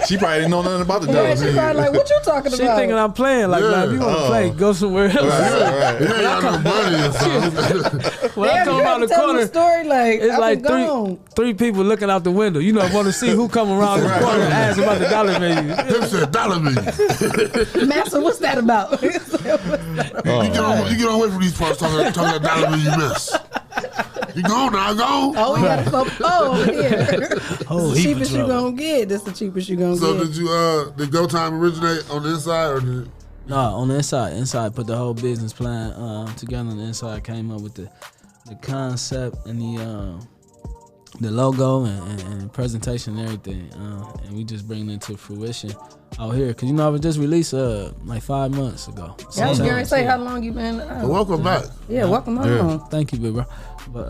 she probably didn't know nothing about the dollar menu. She probably like, what you talking about? She thinking I'm playing. Like, man, if you want to play, go somewhere else. Right. You ain't got no money or something. When I come around the corner, story, like, it's like three people looking out the window. You know, want to see who come around the corner and ask about the dollar menu. Him said dollar menu. Master, what's that about? You get away from these parts talking that dollar menu mess. You go now, go. Oh, we got a 4 for 4 over here. It's the cheapest you gonna get. That's the cheapest you gonna get. So did Go Time originate on the inside or did? No, on the inside. Inside put the whole business plan together. On the inside came up with the concept and the logo and presentation and everything. And we just bring it to fruition out here. Cause I was just released like 5 months ago. Yeah, I was going to say how long you been. Welcome back. Yeah, welcome home. Thank you, big bro. But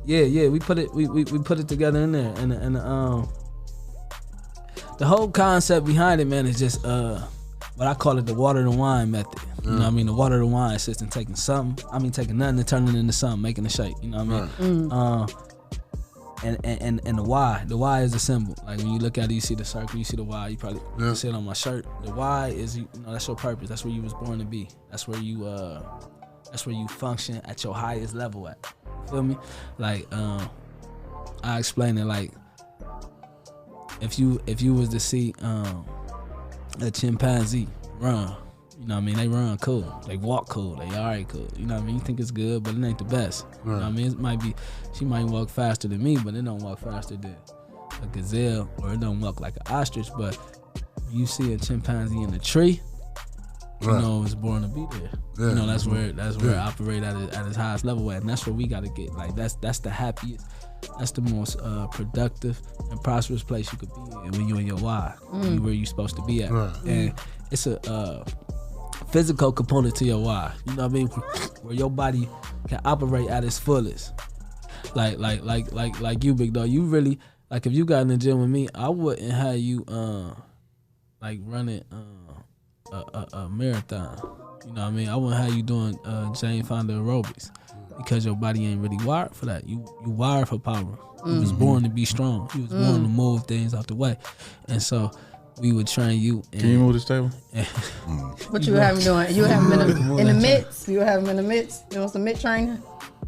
we put it together in there, and the whole concept behind it, man, is just what I call it the water to wine method. You know what I mean? The water to wine system, taking nothing and turning it into something, making a shake. You know what I mean? And the Y is a symbol. Like when you look at it, you see the circle, you see the Y. You probably see it on my shirt. The Y is that's your purpose. That's where you was born to be. That's where you function at your highest level at. Feel me? Like I explain it like if you was to see a chimpanzee run, You know what I mean? They run cool. They walk cool. They all right cool. You know what I mean? You think it's good, but it ain't the best. You know what I mean? It might be, she might walk faster than me, but it don't walk faster than a gazelle, or it don't walk like an ostrich. But when you see a chimpanzee in a tree, you know it's born to be there. Yeah. You know, that's where it operate at its highest level at. And that's where we gotta get. Like that's the happiest, that's the most productive and prosperous place you could be in when you in your why. Where you supposed to be at. And it's a physical component to your why. You know what I mean? Where your body can operate at its fullest. Like you, big dog. You really, like, if you got in the gym with me, I wouldn't have you like running a marathon. You know what I mean? I wouldn't have you doing Jane Fonda aerobics, because your body ain't really wired for that. You wired for power. You was born to be strong. You was born to move things out the way. And so we would train you. Can you move this table? What you have him doing? You have him in the mitts. You have him in the mitts. You want some mitt training?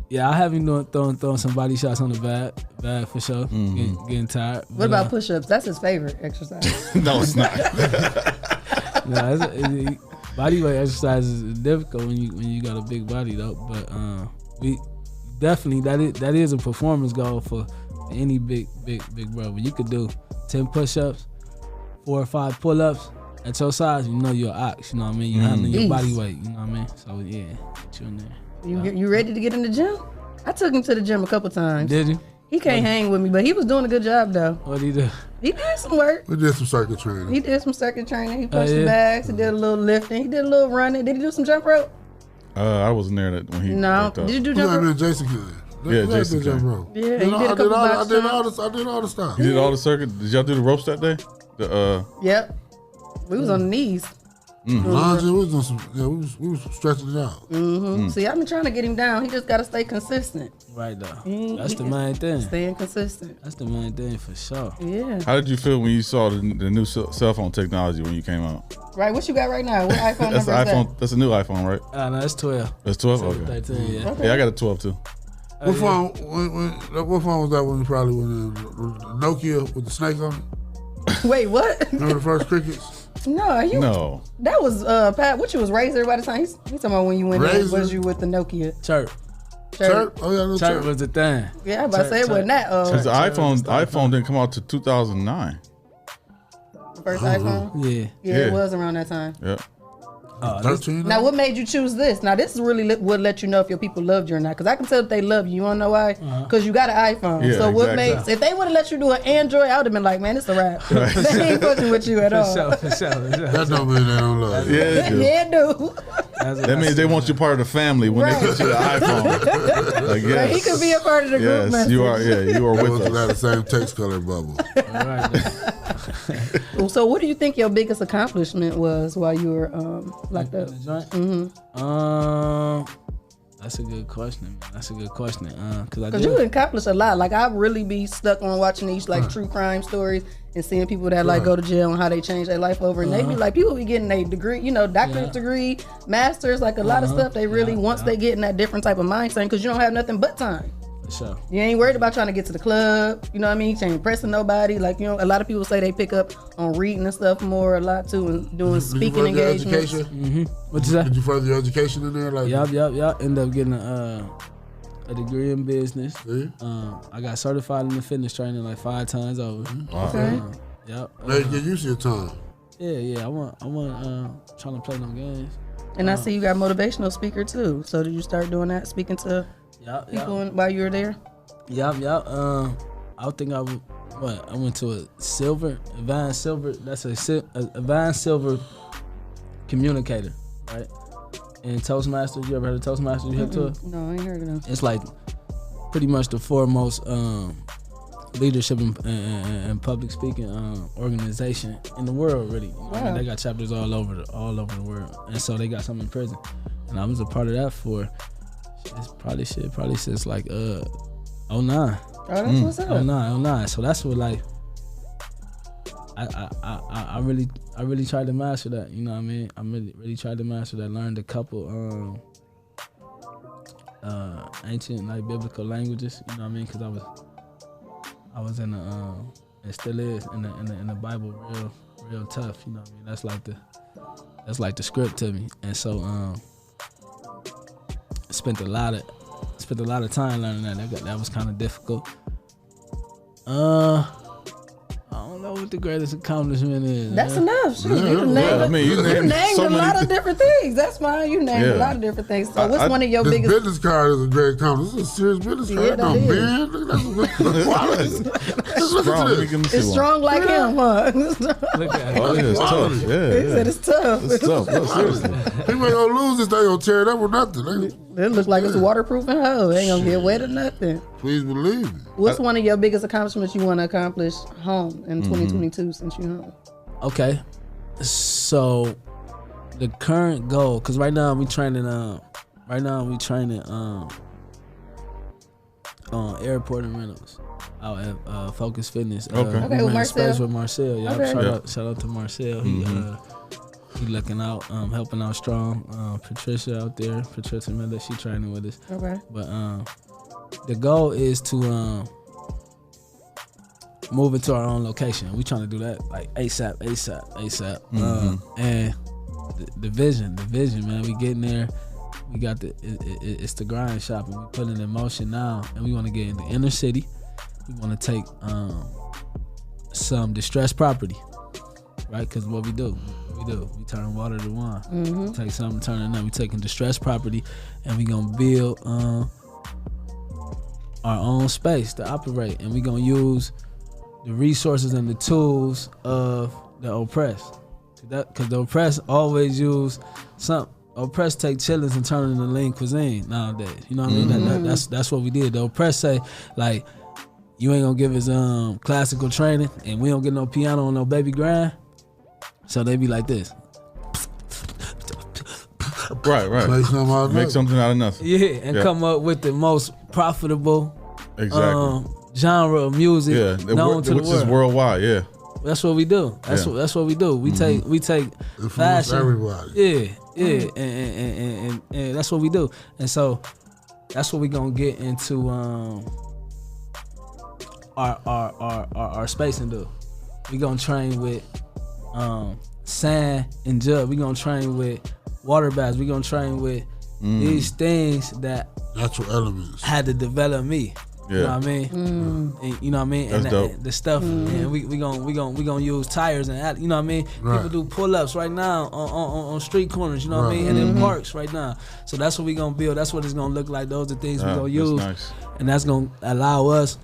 Yeah, I have him doing throwing some body shots on the bag for sure. Getting tired. What about push-ups? That's his favorite exercise. No, it's not. Body weight exercise is difficult when you got a big body though. But we definitely that is a performance goal for any big brother. You could do 10 push-ups, 4 or 5 pull-ups at your size. You know you're an ox. You know what I mean? You're handling your body weight. You know what I mean? So yeah, get you in there. You ready to get in the gym? I took him to the gym a couple times. Did you? He can't hang with me, but he was doing a good job though. What did he do? He did some work. We did some circuit training. He did some circuit training. He pushed the bags. He did a little lifting. He did a little running. Did he do some jump rope? I wasn't there when he. No. Did you do jump rope? Jason could. Yeah, Jason jump rope. Yeah, he did a couple box jumps. I did all the stuff. You did all the circuit. Did y'all do the ropes that day? Yep. We was on the knees. Lunging, we was doing some. We was stretching it out. See, I've been trying to get him down. He just got to stay consistent. Right though. That's the main thing. Staying consistent. That's the main thing for sure. Yeah. How did you feel when you saw the new cell phone technology when you came out? Right. What you got right now? What iPhone That's number the is iPhone. That's a new iPhone, right? No, that's 12. That's 12. Okay. 13, yeah. Okay. Yeah, I got a 12 too. What phone? What phone was that when you probably went in? Nokia with the snakes on it? Wait, what? Remember the first crickets? No. That was Pat. What you was Razor by the time? He's talking about when you went in. Was you with the Nokia? Chirp. Oh yeah, no Chirp was the thing. Yeah, I was about to say it wasn't that. Because the iPhone didn't come out to 2009. The first iPhone. Yeah, it was around that time. Yeah. 13. Now, what made you choose this? Now, this is really would let you know if your people loved you or not. Because I can tell if they love you. You want to know why? Because you got an iPhone. Yeah, so what exactly. made? If they would have let you do an Android, I would have been like, man, it's a wrap. They ain't fucking with you at all. For sure. That don't mean they don't love you. Yeah, they do. Yeah, do. That means they want you part of the family when they get you the iPhone. Like, yes. He could be a part of the group. Yes, you are. Yeah, you are with us. Got the same text color bubble. So, what do you think your biggest accomplishment was while you were locked up? That's a good question. Because you accomplished a lot. Like, I really be stuck on watching these like true crime stories and seeing people that like go to jail and how they change their life over. And they be like, people be getting a degree, doctorate degree, masters, like a lot of stuff. They really once they get in that different type of mindset, because you don't have nothing but time. Sure. You ain't worried about trying to get to the club. You know what I mean? You ain't impressing nobody. Like, a lot of people say they pick up on reading and stuff more a lot too, and doing speaking engagements. What you say? Did you further your education in there? Like, Yup. End up getting a degree in business. I got certified in the fitness training like 5 times over. Okay. Yep. Now you get used to your time. Yeah. I want trying to play no games. And I see you got motivational speaker too. So did you start doing that, speaking to people while you were there? Yup. I think I went to a advanced silver. That's a advanced silver communicator, right? And Toastmasters. You ever heard of Toastmasters? You hip to it? No, I ain't heard of them. It's like pretty much the foremost leadership and public speaking organization in the world, really. I mean, they got chapters all over the world, and so they got some in prison, and I was a part of that for it's probably since like 09. Oh, that's what's up. 09. So that's what like I really tried to master that. You know what I mean? I really tried to master that. Learned a couple ancient like biblical languages. You know what I mean? Because I was in the and still is in the Bible real tough. You know what I mean? That's like the script to me. And so spent a lot of time learning that. That was kind of difficult. I don't know what the greatest accomplishment is. That's enough. Shoot, you named a lot of different things. That's fine. You named a lot of different things. So what's one of your biggest... This business card is a great accomplishment. This is a serious business card. No, man. It's strong like him, huh? Look at it. Oh, it's tough. He said it's tough. It's tough. No, seriously. People ain't going to lose this. They going to tear it up or nothing. It looks like it's waterproof and hoe. It ain't going to get wet or nothing. Please believe it. What's one of your biggest accomplishments you want to accomplish home in 2022 since you're home? Okay. So the current goal, because right now we training airport and rentals out at Focus Fitness. Okay, with Marcel. With Marcel. Yeah, okay. Shout out to Marcel. He looking out, helping out strong. Patricia out there, Patricia Miller, she training with us. Okay. But the goal is to move into our own location. We trying to do that like ASAP. And the vision, man. We getting there. We got it's the grind shop, and we putting it in motion now. And we want to get in the inner city. We want to take some distressed property, right? Because what we do, we turn water to wine. We take something, turn it up. We taking distressed property, and we gonna build our own space to operate, and we gonna use the resources and the tools of the oppressed. Because the oppressed always use something. Oppressed take chillings and turn it into lean cuisine nowadays. You know what I mean? That's what we did. The oppressed say, like, you ain't gonna give us classical training, and we don't get no piano on no baby grind. So they be like this. Right. Make something out of nothing. Yeah, and come up with the most profitable genre of music known to the world. Which is worldwide, yeah. That's what we do. That's what we do. We take fashion. Everybody. Yeah, and that's what we do. And so that's what we gonna get into our space and do. We gonna train with sand and jug. We gonna train with water baths. We gonna train with these things that natural elements had to develop me. You know what I mean? And, you know what I mean? That's dope. The stuff, and we gonna use tires and you know what I mean? Right. People do pull-ups right now on street corners, you know what I mean? And in parks right now. So that's what we gonna build. That's what it's gonna look like. Those are things we gonna use, nice. And that's gonna allow us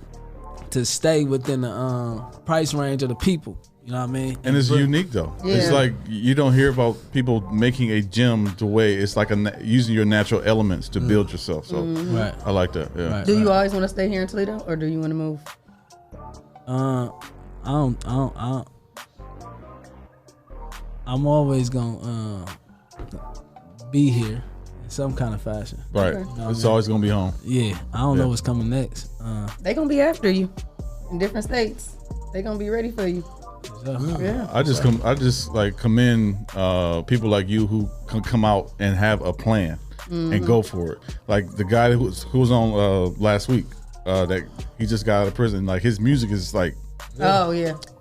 to stay within the price range of the people. You know what I mean? And it's unique though. Yeah. It's like you don't hear about people making a gym the way it's like using your natural elements to build yourself. So I like that. Yeah. Right, do you always want to stay here in Toledo, or do you want to move? I don't. I'm always gonna be here in some kind of fashion. Right. Okay. You know it's always gonna be home. Yeah. I don't know what's coming next. They gonna be after you in different states. They gonna be ready for you. Yeah. I just commend people like you who can come out and have a plan and go for it. Like the guy who was on last week, that he just got out of prison. Like his music is like,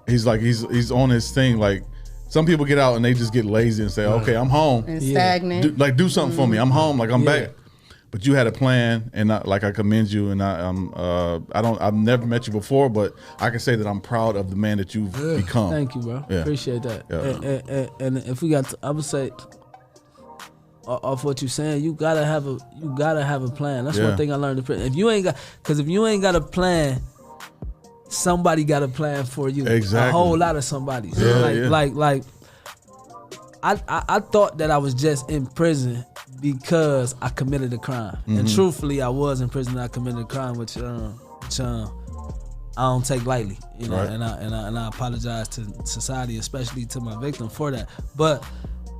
he's like he's on his thing. Like some people get out and they just get lazy and say, okay, I'm home and stagnant. Do something for me. I'm home. Like I'm back. But you had a plan, and I commend you. And I've never met you before, but I can say that I'm proud of the man that you've become. Thank you, bro. Yeah. Appreciate that. Yeah. And if we got, I would say, off what you're saying, you gotta have a plan. That's one thing I learned. If you ain't got a plan, somebody got a plan for you. Exactly. A whole lot of somebody. So I thought that I was just in prison because I committed a crime, and truthfully, I was in prison. I committed a crime, which I don't take lightly, you know. Right. And I apologize to society, especially to my victim, for that. But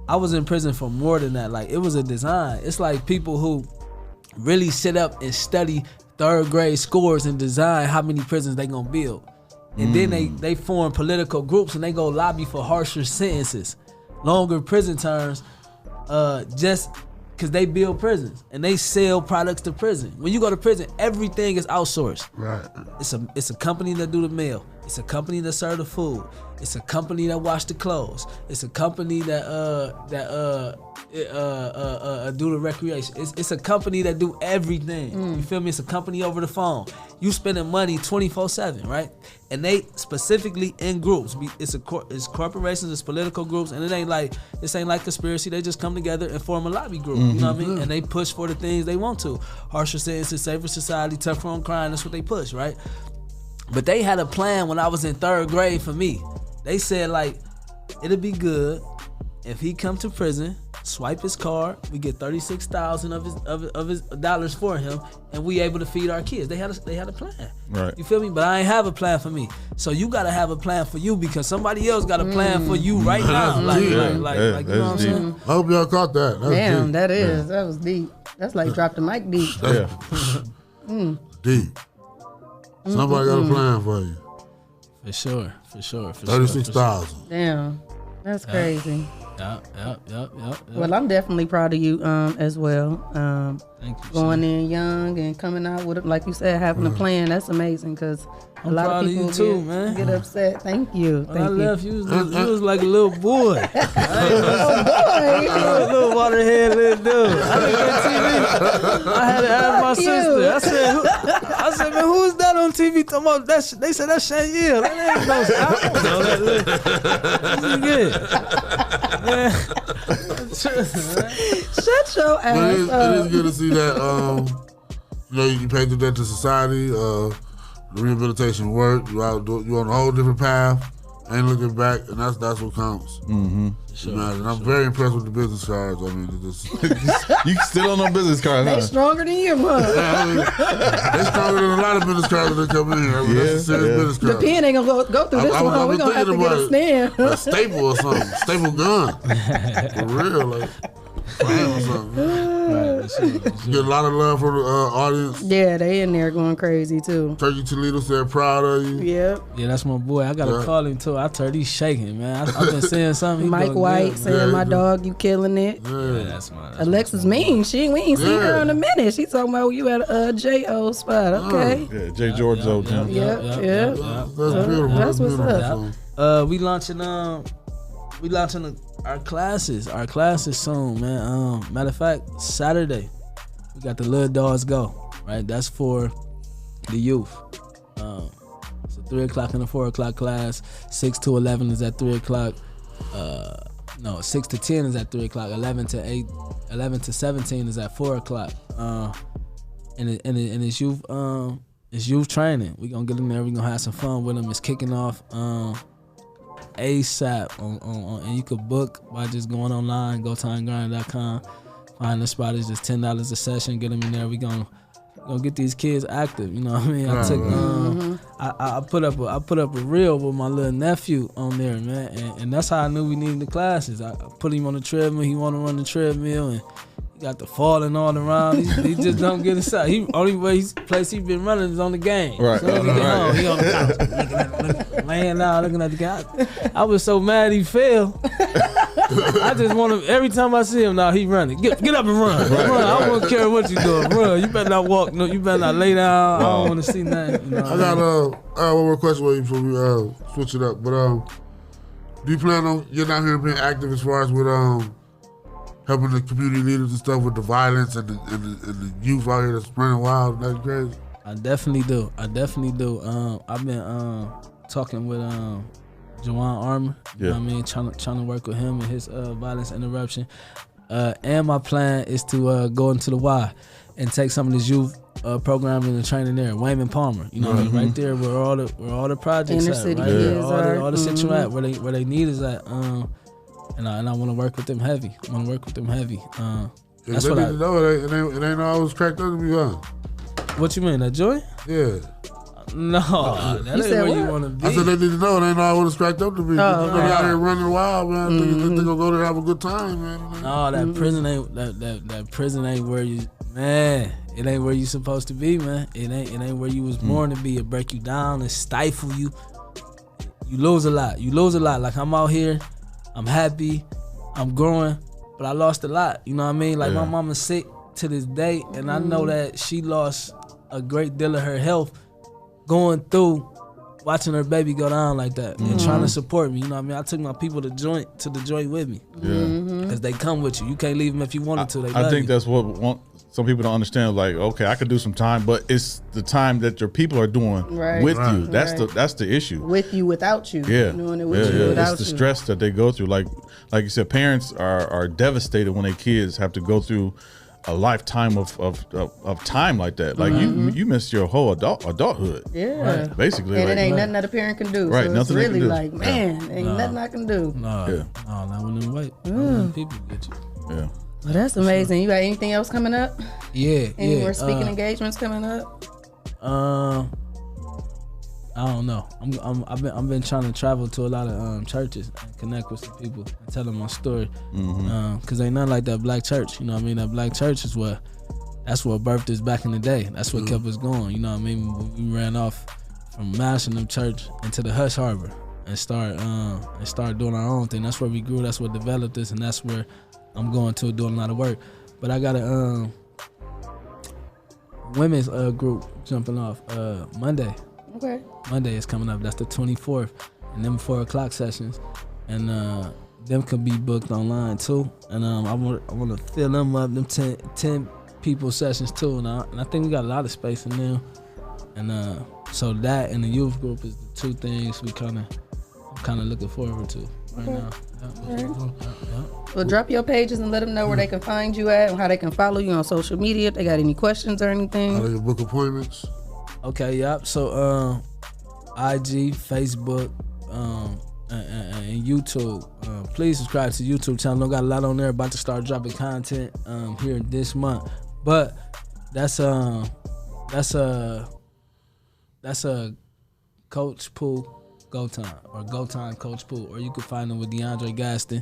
I was in prison for more than that. Like, it was a design. It's like people who really sit up and study third grade scores and design how many prisons they gonna build, and then they form political groups and they go lobby for harsher sentences, longer prison terms, just because they build prisons and they sell products to prison. When you go to prison, everything is outsourced. Right. It's a company that do the mail. It's a company that serve the food. It's a company that wash the clothes. It's a company that do the recreation. It's a company that do everything. You feel me? It's a company over the phone. You spending money 24/7, right? And they specifically in groups. It's corporations, it's political groups, and this ain't like conspiracy. They just come together and form a lobby group. You know what I mean? And they push for the things they want to. Harsher sentences, safer society, tougher on crime. That's what they push, right? But they had a plan when I was in 3rd grade for me. They said like, it'll be good if he come to prison, swipe his card, we get $36,000 of his dollars for him, and we able to feed our kids. They had a plan. Right. You feel me? But I ain't have a plan for me. So you gotta have a plan for you because somebody else got a plan for you right now. Like you know what I'm saying? I hope y'all caught that. Damn, deep. That was deep. That's like drop the mic deep. Deep. Somebody got a plan for you. For sure. 36,000. Damn, that's crazy. Yep. Well, I'm definitely proud of you as well. Thank you. Going in young and coming out with it, like you said, having a plan. That's amazing because a lot of people get upset. Thank you. When I left, you was like a little boy. A little waterhead little dude. I looked at TV. I had to ask my sister. I said, man, who is that on TV? Talking about that? They said that's Shae. That ain't no. This is good. Shut your ass up. It is good to see that. You paid that to society. The rehabilitation work. You on a whole different path. Ain't looking back, and that's what counts. Sure, and I'm very impressed with the business cards. I mean, you still on no business cards, huh? They stronger than you, huh? They stronger than a lot of business cards that come in here. I mean, that's a serious business card. The pen ain't gonna go through this one. We're gonna have to get a stand. A staple or something. Staple gun. For real, like. Or something. You get a lot of love from the audience. Yeah, they in there going crazy too. Turkey Toledo said proud of you. Yep. Yeah, that's my boy. I gotta call him too. I heard he's shaking, man. I've been saying something. Mike White saying my dog, you killing it. Yeah, that's Alexis mean. We ain't seen her in a minute. She talking about you at a J.O. spot. Okay. Yeah, J. George's old gym. Yep. That's beautiful. That's what's up. We launching our classes soon, man. Matter of fact, Saturday we got the Little Dogs Go, right? That's for the youth. It's a 3 o'clock and a 4 o'clock class. 6 to 11 is at 3 o'clock. 6 to 10 is at 3 o'clock. 11 to 17 is at 4 o'clock. And it's youth training. We gonna get in there. We gonna have some fun with them. It's kicking off ASAP on and you could book by just going online, gotimegrind.com. Find the spot. It's just $10 a session. Get them in there. We gonna get these kids active. You know what I mean? I put up a reel with my little nephew on there, man, and that's how I knew we needed the classes. I put him on the treadmill. He want to run the treadmill and he got the falling all around. He just don't get inside. Only place he been running is on the game. Right. So he get home, he on the couch, laying down, looking at the couch. I was so mad he fell. I just want him, every time I see him now, he running. Get up and run. Right, Run. I don't care what you doing. Run. You better not walk. No, you better not lay down. I don't want to see nothing. You know I got one more question for you before we switch it up. But do you plan on getting out here and being active as far as with helping the community leaders and stuff with the violence and the youth out here that's running wild? That's crazy. I definitely do. I've been talking with Jawan Armour. You know what I mean? Trying to work with him and his violence interruption. And my plan is to go into the Y and take some of this youth programming and training there. Wayman Palmer, you know what I mean? Right there where all the projects Inner at, city right? is All the shit you at, where they need is at. And I want to work with them heavy. That's what I need to know. It ain't always cracked up to me, huh? What you mean, that joy? Yeah. No, that ain't where you want to be. I said they need to know it ain't always cracked up to me. They out here running wild, man. They gonna go there and have a good time, man. No, that prison ain't that prison ain't where you, man. It ain't where you supposed to be, man. It ain't where you was born to be. It break you down and stifle you. You lose a lot. Like I'm out here, I'm happy, I'm growing, but I lost a lot. You know what I mean? Like my mama's sick to this day, and I know that she lost a great deal of her health going through watching her baby go down like that and trying to support me. You know what I mean? I took my people to the joint with me. Yeah. Because they come with you. You can't leave them if you wanted to. They I love think you. that's what some people don't understand. Like, okay, I could do some time, but it's the time that your people are doing with you. That's the issue. With you, without you. Yeah. Doing it with you, without it's the you. stress that they go through. Like you said, parents are devastated when their kids have to go through a lifetime of time like that. Like you miss your whole adulthood. Yeah. Basically. And like, it ain't nothing that a parent can do. Right, So nothing it's they can really do. like, man, ain't nothing I can do. No, not when them white people get you. Yeah. Well, that's amazing. You got anything else coming up? Yeah. Any more speaking engagements coming up? I don't know. I've been trying to travel to a lot of churches and connect with some people and tell them my story. Cause ain't nothing like that black church. You know what I mean? That black church is that's what birthed us back in the day. That's what kept us going. You know what I mean? When we ran off from Mashington Church into the Hush Harbor and start doing our own thing. That's where we grew. That's what developed us, and that's where I'm going to doing a lot of work. But I got a women's group jumping off Monday. Okay. Monday is coming up. That's the 24th, and them 4 o'clock sessions, and them can be booked online too. And I want to fill them up. Them 10 people sessions too. And I think we got a lot of space in them. And so that and the youth group is the 2 things I'm kind of looking forward to right now. Well, drop your pages and let them know where they can find you at and how they can follow you on social media. If they got any questions or anything. How they can book appointments. Okay, yep. So IG, Facebook, and YouTube. Please subscribe to the YouTube channel. I got a lot on there. About to start dropping content here this month. But that's a Coach Pool Go Time or Go Time Coach Pool, or you can find them with DeAndre Gaston.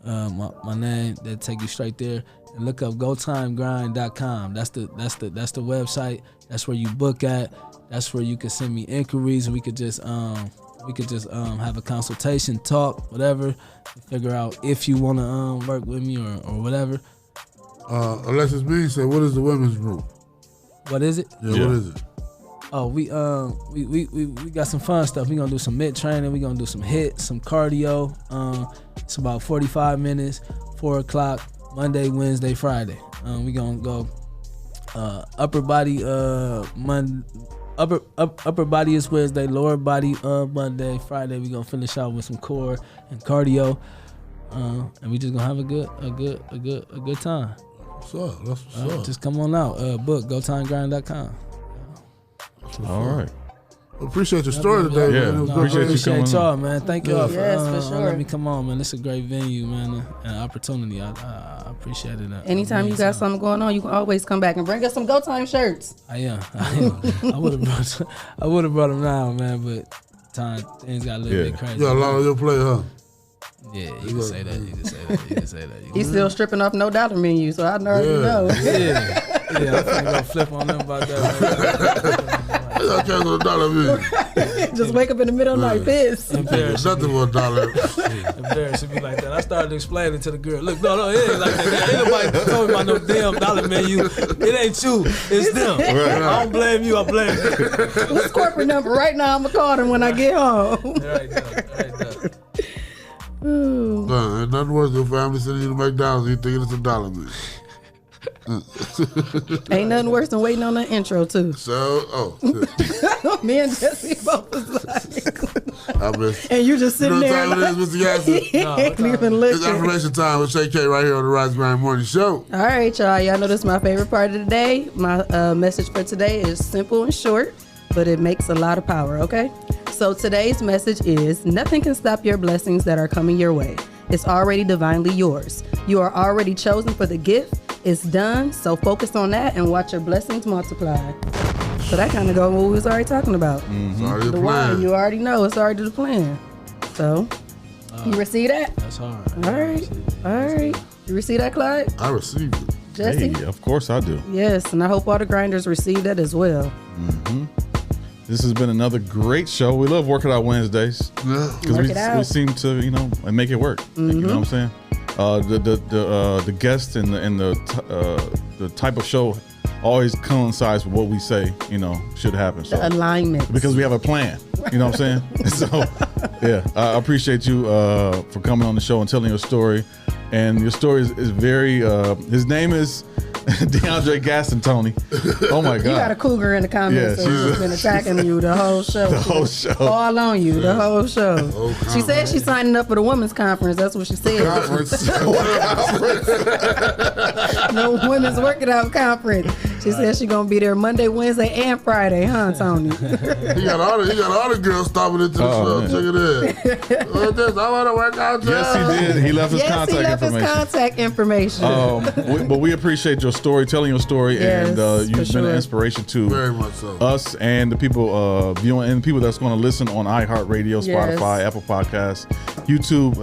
My name that take you straight there. And look up GoTimeGrind.com. That's the website. That's where you book at. That's where you can send me inquiries. We could just have a consultation, talk, whatever, figure out if you want to work with me or whatever. Alexis B said, "What is the women's group? What is it? Yeah, what is it? Oh, we got some fun stuff. We gonna do some mid training. We gonna do some hits, some cardio. It's about 45 minutes. 4 o'clock. Monday, Wednesday, Friday. We gonna go upper body upper body is Wednesday, lower body Monday, Friday. We gonna finish out with some core and cardio, and we just gonna have a good time. What's up? That's what's up. Just come on out. Book GoTimeGrind.com. All right. Appreciate your story today, man. It was good. Appreciate y'all, man. Thank y'all for sure. letting me come on, man. It's a great venue, man, and opportunity. I appreciate it. Anytime you got something going on, you can always come back and bring us some Go Time shirts. I am. I would have brought them now, man, but things got a little bit crazy. You got a lot on your plate, huh? Yeah, you can say that. You can say that. He's still stripping off no dollar menu, so I already know. Yeah, I'm finna go flip on them about that. I can't go $1 menu. Just wake up in the middle of the night pissed. Embarrassed. Nothing but $1. Embarrassed to be like that. I started explaining to the girl, look, no, it ain't like that. Ain't nobody told me about no damn dollar menu. It ain't you, it's them. Right. I don't blame you, I blame them. What's corporate number? Right now, I'm going to call them when I get home. Right there. No, ain't nothing worse than your family sending you to McDonald's and you thinking it's $1 menu. Ain't nothing worse than waiting on the intro too. So, me and Jesse both was like, I miss. And you just sitting there. What time it is, Mr. Gaston? Ain't even looking. It's affirmation time with Shae K right here on the Rise and Grind Morning Show. All right, y'all. Y'all know this is my favorite part of the day. My message for today is simple and short, but it makes a lot of power. Okay. So today's message is: nothing can stop your blessings that are coming your way. It's already divinely yours. You are already chosen for the gift. It's done. So focus on that and watch your blessings multiply. So that kind of goes what we was already talking about. It's already the a plan. why, you already know it's already the plan. So you receive that? That's hard. All right. You receive that, Clyde? I received it. Jesse? Hey, of course I do. Yes, and I hope all the grinders receive that as well. Mm-hmm. This has been another great show. We love working out Wednesdays because we seem to, make it work. Mm-hmm. You know what I'm saying? The guests and the type of show always coincides with what we say, should happen. So The alignment. because we have a plan. You know what I'm saying? So, yeah, I appreciate you for coming on the show and telling your story. And your story is very. His name is DeAndre Gaston, Tony. Oh my God! You got a cougar in the comments. Yeah, she's been attacking you the whole show. The whole show. All on you the whole show. She said she's signing up for the women's conference. That's what she said. Conference. No women's working out conference. She said she's gonna be there Monday, Wednesday, and Friday, huh, Tony? He got all the girls stopping into the show. Man. Check it in. What's this? I want to work out. Yes, he did. He left his Yes, he left information. his contact information. But we appreciate your story, telling your story, Yes, and you've for been an sure. inspiration to Very much so. us and the people viewing and the people that's going to listen on iHeart Radio, Spotify, Yes. Apple Podcasts, YouTube,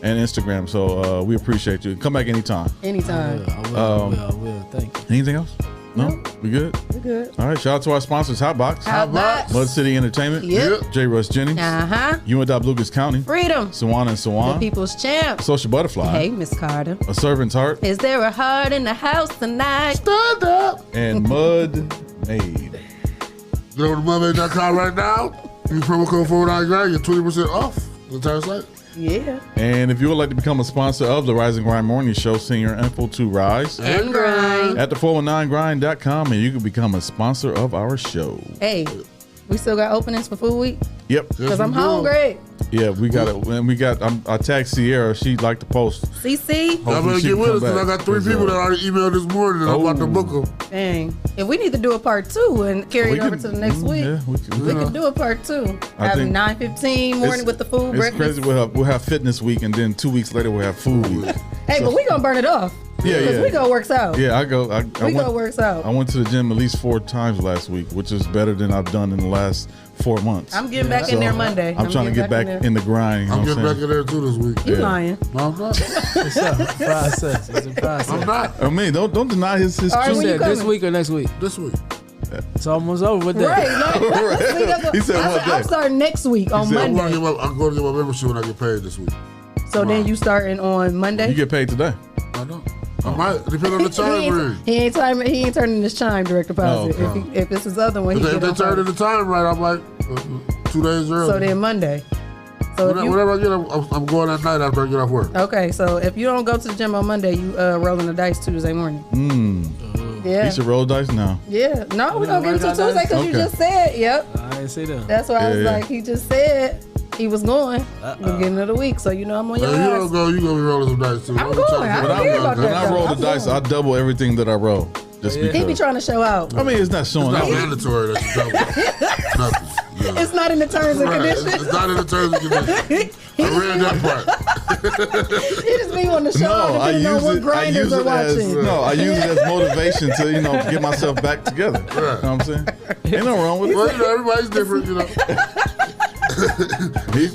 and Instagram. So we appreciate you. Come back anytime. Anytime. I will. Thank you. Anything else? No? We good? We're good. All right. Shout out to our sponsors, Hotbox, Hotbox. Mud City Entertainment, Yep. J. Russ Jennings, UNW Lucas County, Freedom. Sawan and The Sawan, people's champ. Social Butterfly, Hey, Miss Carter. A Servant's Heart, Is there a heart in the house tonight? Stand up. and Mud Made. Get over to mudmade.com right now. Use promo code 499. Get 20% off the entire site. Yeah. And if you would like to become a sponsor of the Rise and Grind Morning Show, send your info to Rise And grind. at the419grind.com and you can become a sponsor of our show. Hey, we still got openings for Food Week? Yep. Because I'm hungry. Yeah, we got it. And I tagged Sierra. She'd like to post. CC? I'm going to get with us because I got 3 people that already emailed this morning and I'm about to book them. Dang. If we need to do a part 2 and carry it over to the next week, Yeah, we can do a part 2. I Have think 9:15 morning with the food It's breakfast. crazy. We'll have fitness week and then 2 weeks later we'll have food week. Hey, but we gonna burn it off. Yeah, Because yeah. we gonna works out. Yeah, I We gonna works out. I went to the gym at least 4 times last week, which is better than I've done in the last 4 months. I'm getting back in there Monday. I'm trying to get back in the grind. You know I'm what getting back in there too this week. You lying. No, I'm not. It's a process. It's a process. I'm not. I mean, don't deny his All right, truth. when you This coming? week or next week? This week. It's almost over with that. Right. No, this week, that's what- He said I what said, I'm day? starting next week on I'm Monday. going to get my membership when I get paid this week. So then you starting on Monday? You get paid today. I know. I might, depending on the time ring. He ain't turning his chime direct deposit. Oh, okay. If it's his other one, he If get they on turn Friday. in the time right, I'm like 2 days early. So then Monday. So if you, Whenever I get, I'm going at night after I get off work. okay, so if you don't go to the gym on Monday, you rolling the dice Tuesday morning. Yeah. You should roll dice now. Yeah. No, we don't get into Tuesday because you Okay. just said, yep. I didn't say that. That's why I was Yeah. like, he just said he was going beginning of the week. So you know I'm on your If you ass. don't go, you going to be rolling some dice too. I'm going. I don't care about When that. I roll the I'm dice, going. I double everything that I roll. Just He be because. trying to show out. I mean, it's not showing It's not out. mandatory that you double. Nothing. Yeah. It's not in the terms and Right. conditions. It's not in the terms and conditions. I read that part. He just be wanting to show out No, I and you know use what it. I grinders use are it as watching. no. I use it as motivation to get myself back together. You know what I'm saying? Ain't no wrong with Well, it. everybody's different,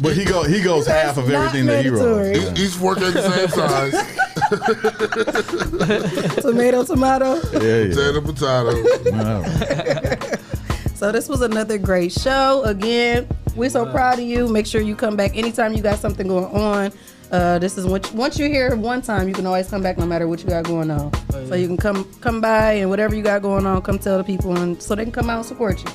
But he goes half of everything that he rolls. mandatory. Each fork ain't the same size. Tomato. Yeah, Potato. So this was another great show. Again, we're so proud of you. Make sure you come back anytime you got something going on. This is once you're here one time, you can always come back no matter what you got going on. So you can come by and whatever you got going on, come tell the people and so they can come out and support you.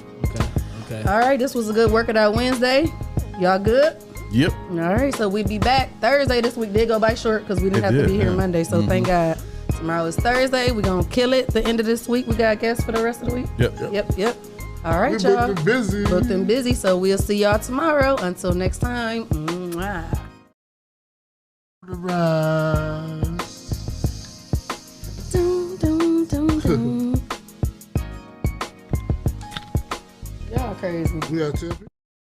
Okay. All right, this was a good Work It Out Wednesday. Y'all good? Yep. All right, so we'll be back Thursday. This week did go by short because we didn't have to be here Monday. So thank God. Tomorrow is Thursday. We're going to kill it. The end of this week, we got guests for the rest of the week. Yep. All right, We're y'all. booked and busy. Booked and busy. So we'll see y'all tomorrow. Until next time. Mwah. Dun, dun, dun, dun. Y'all crazy. We got 10 people.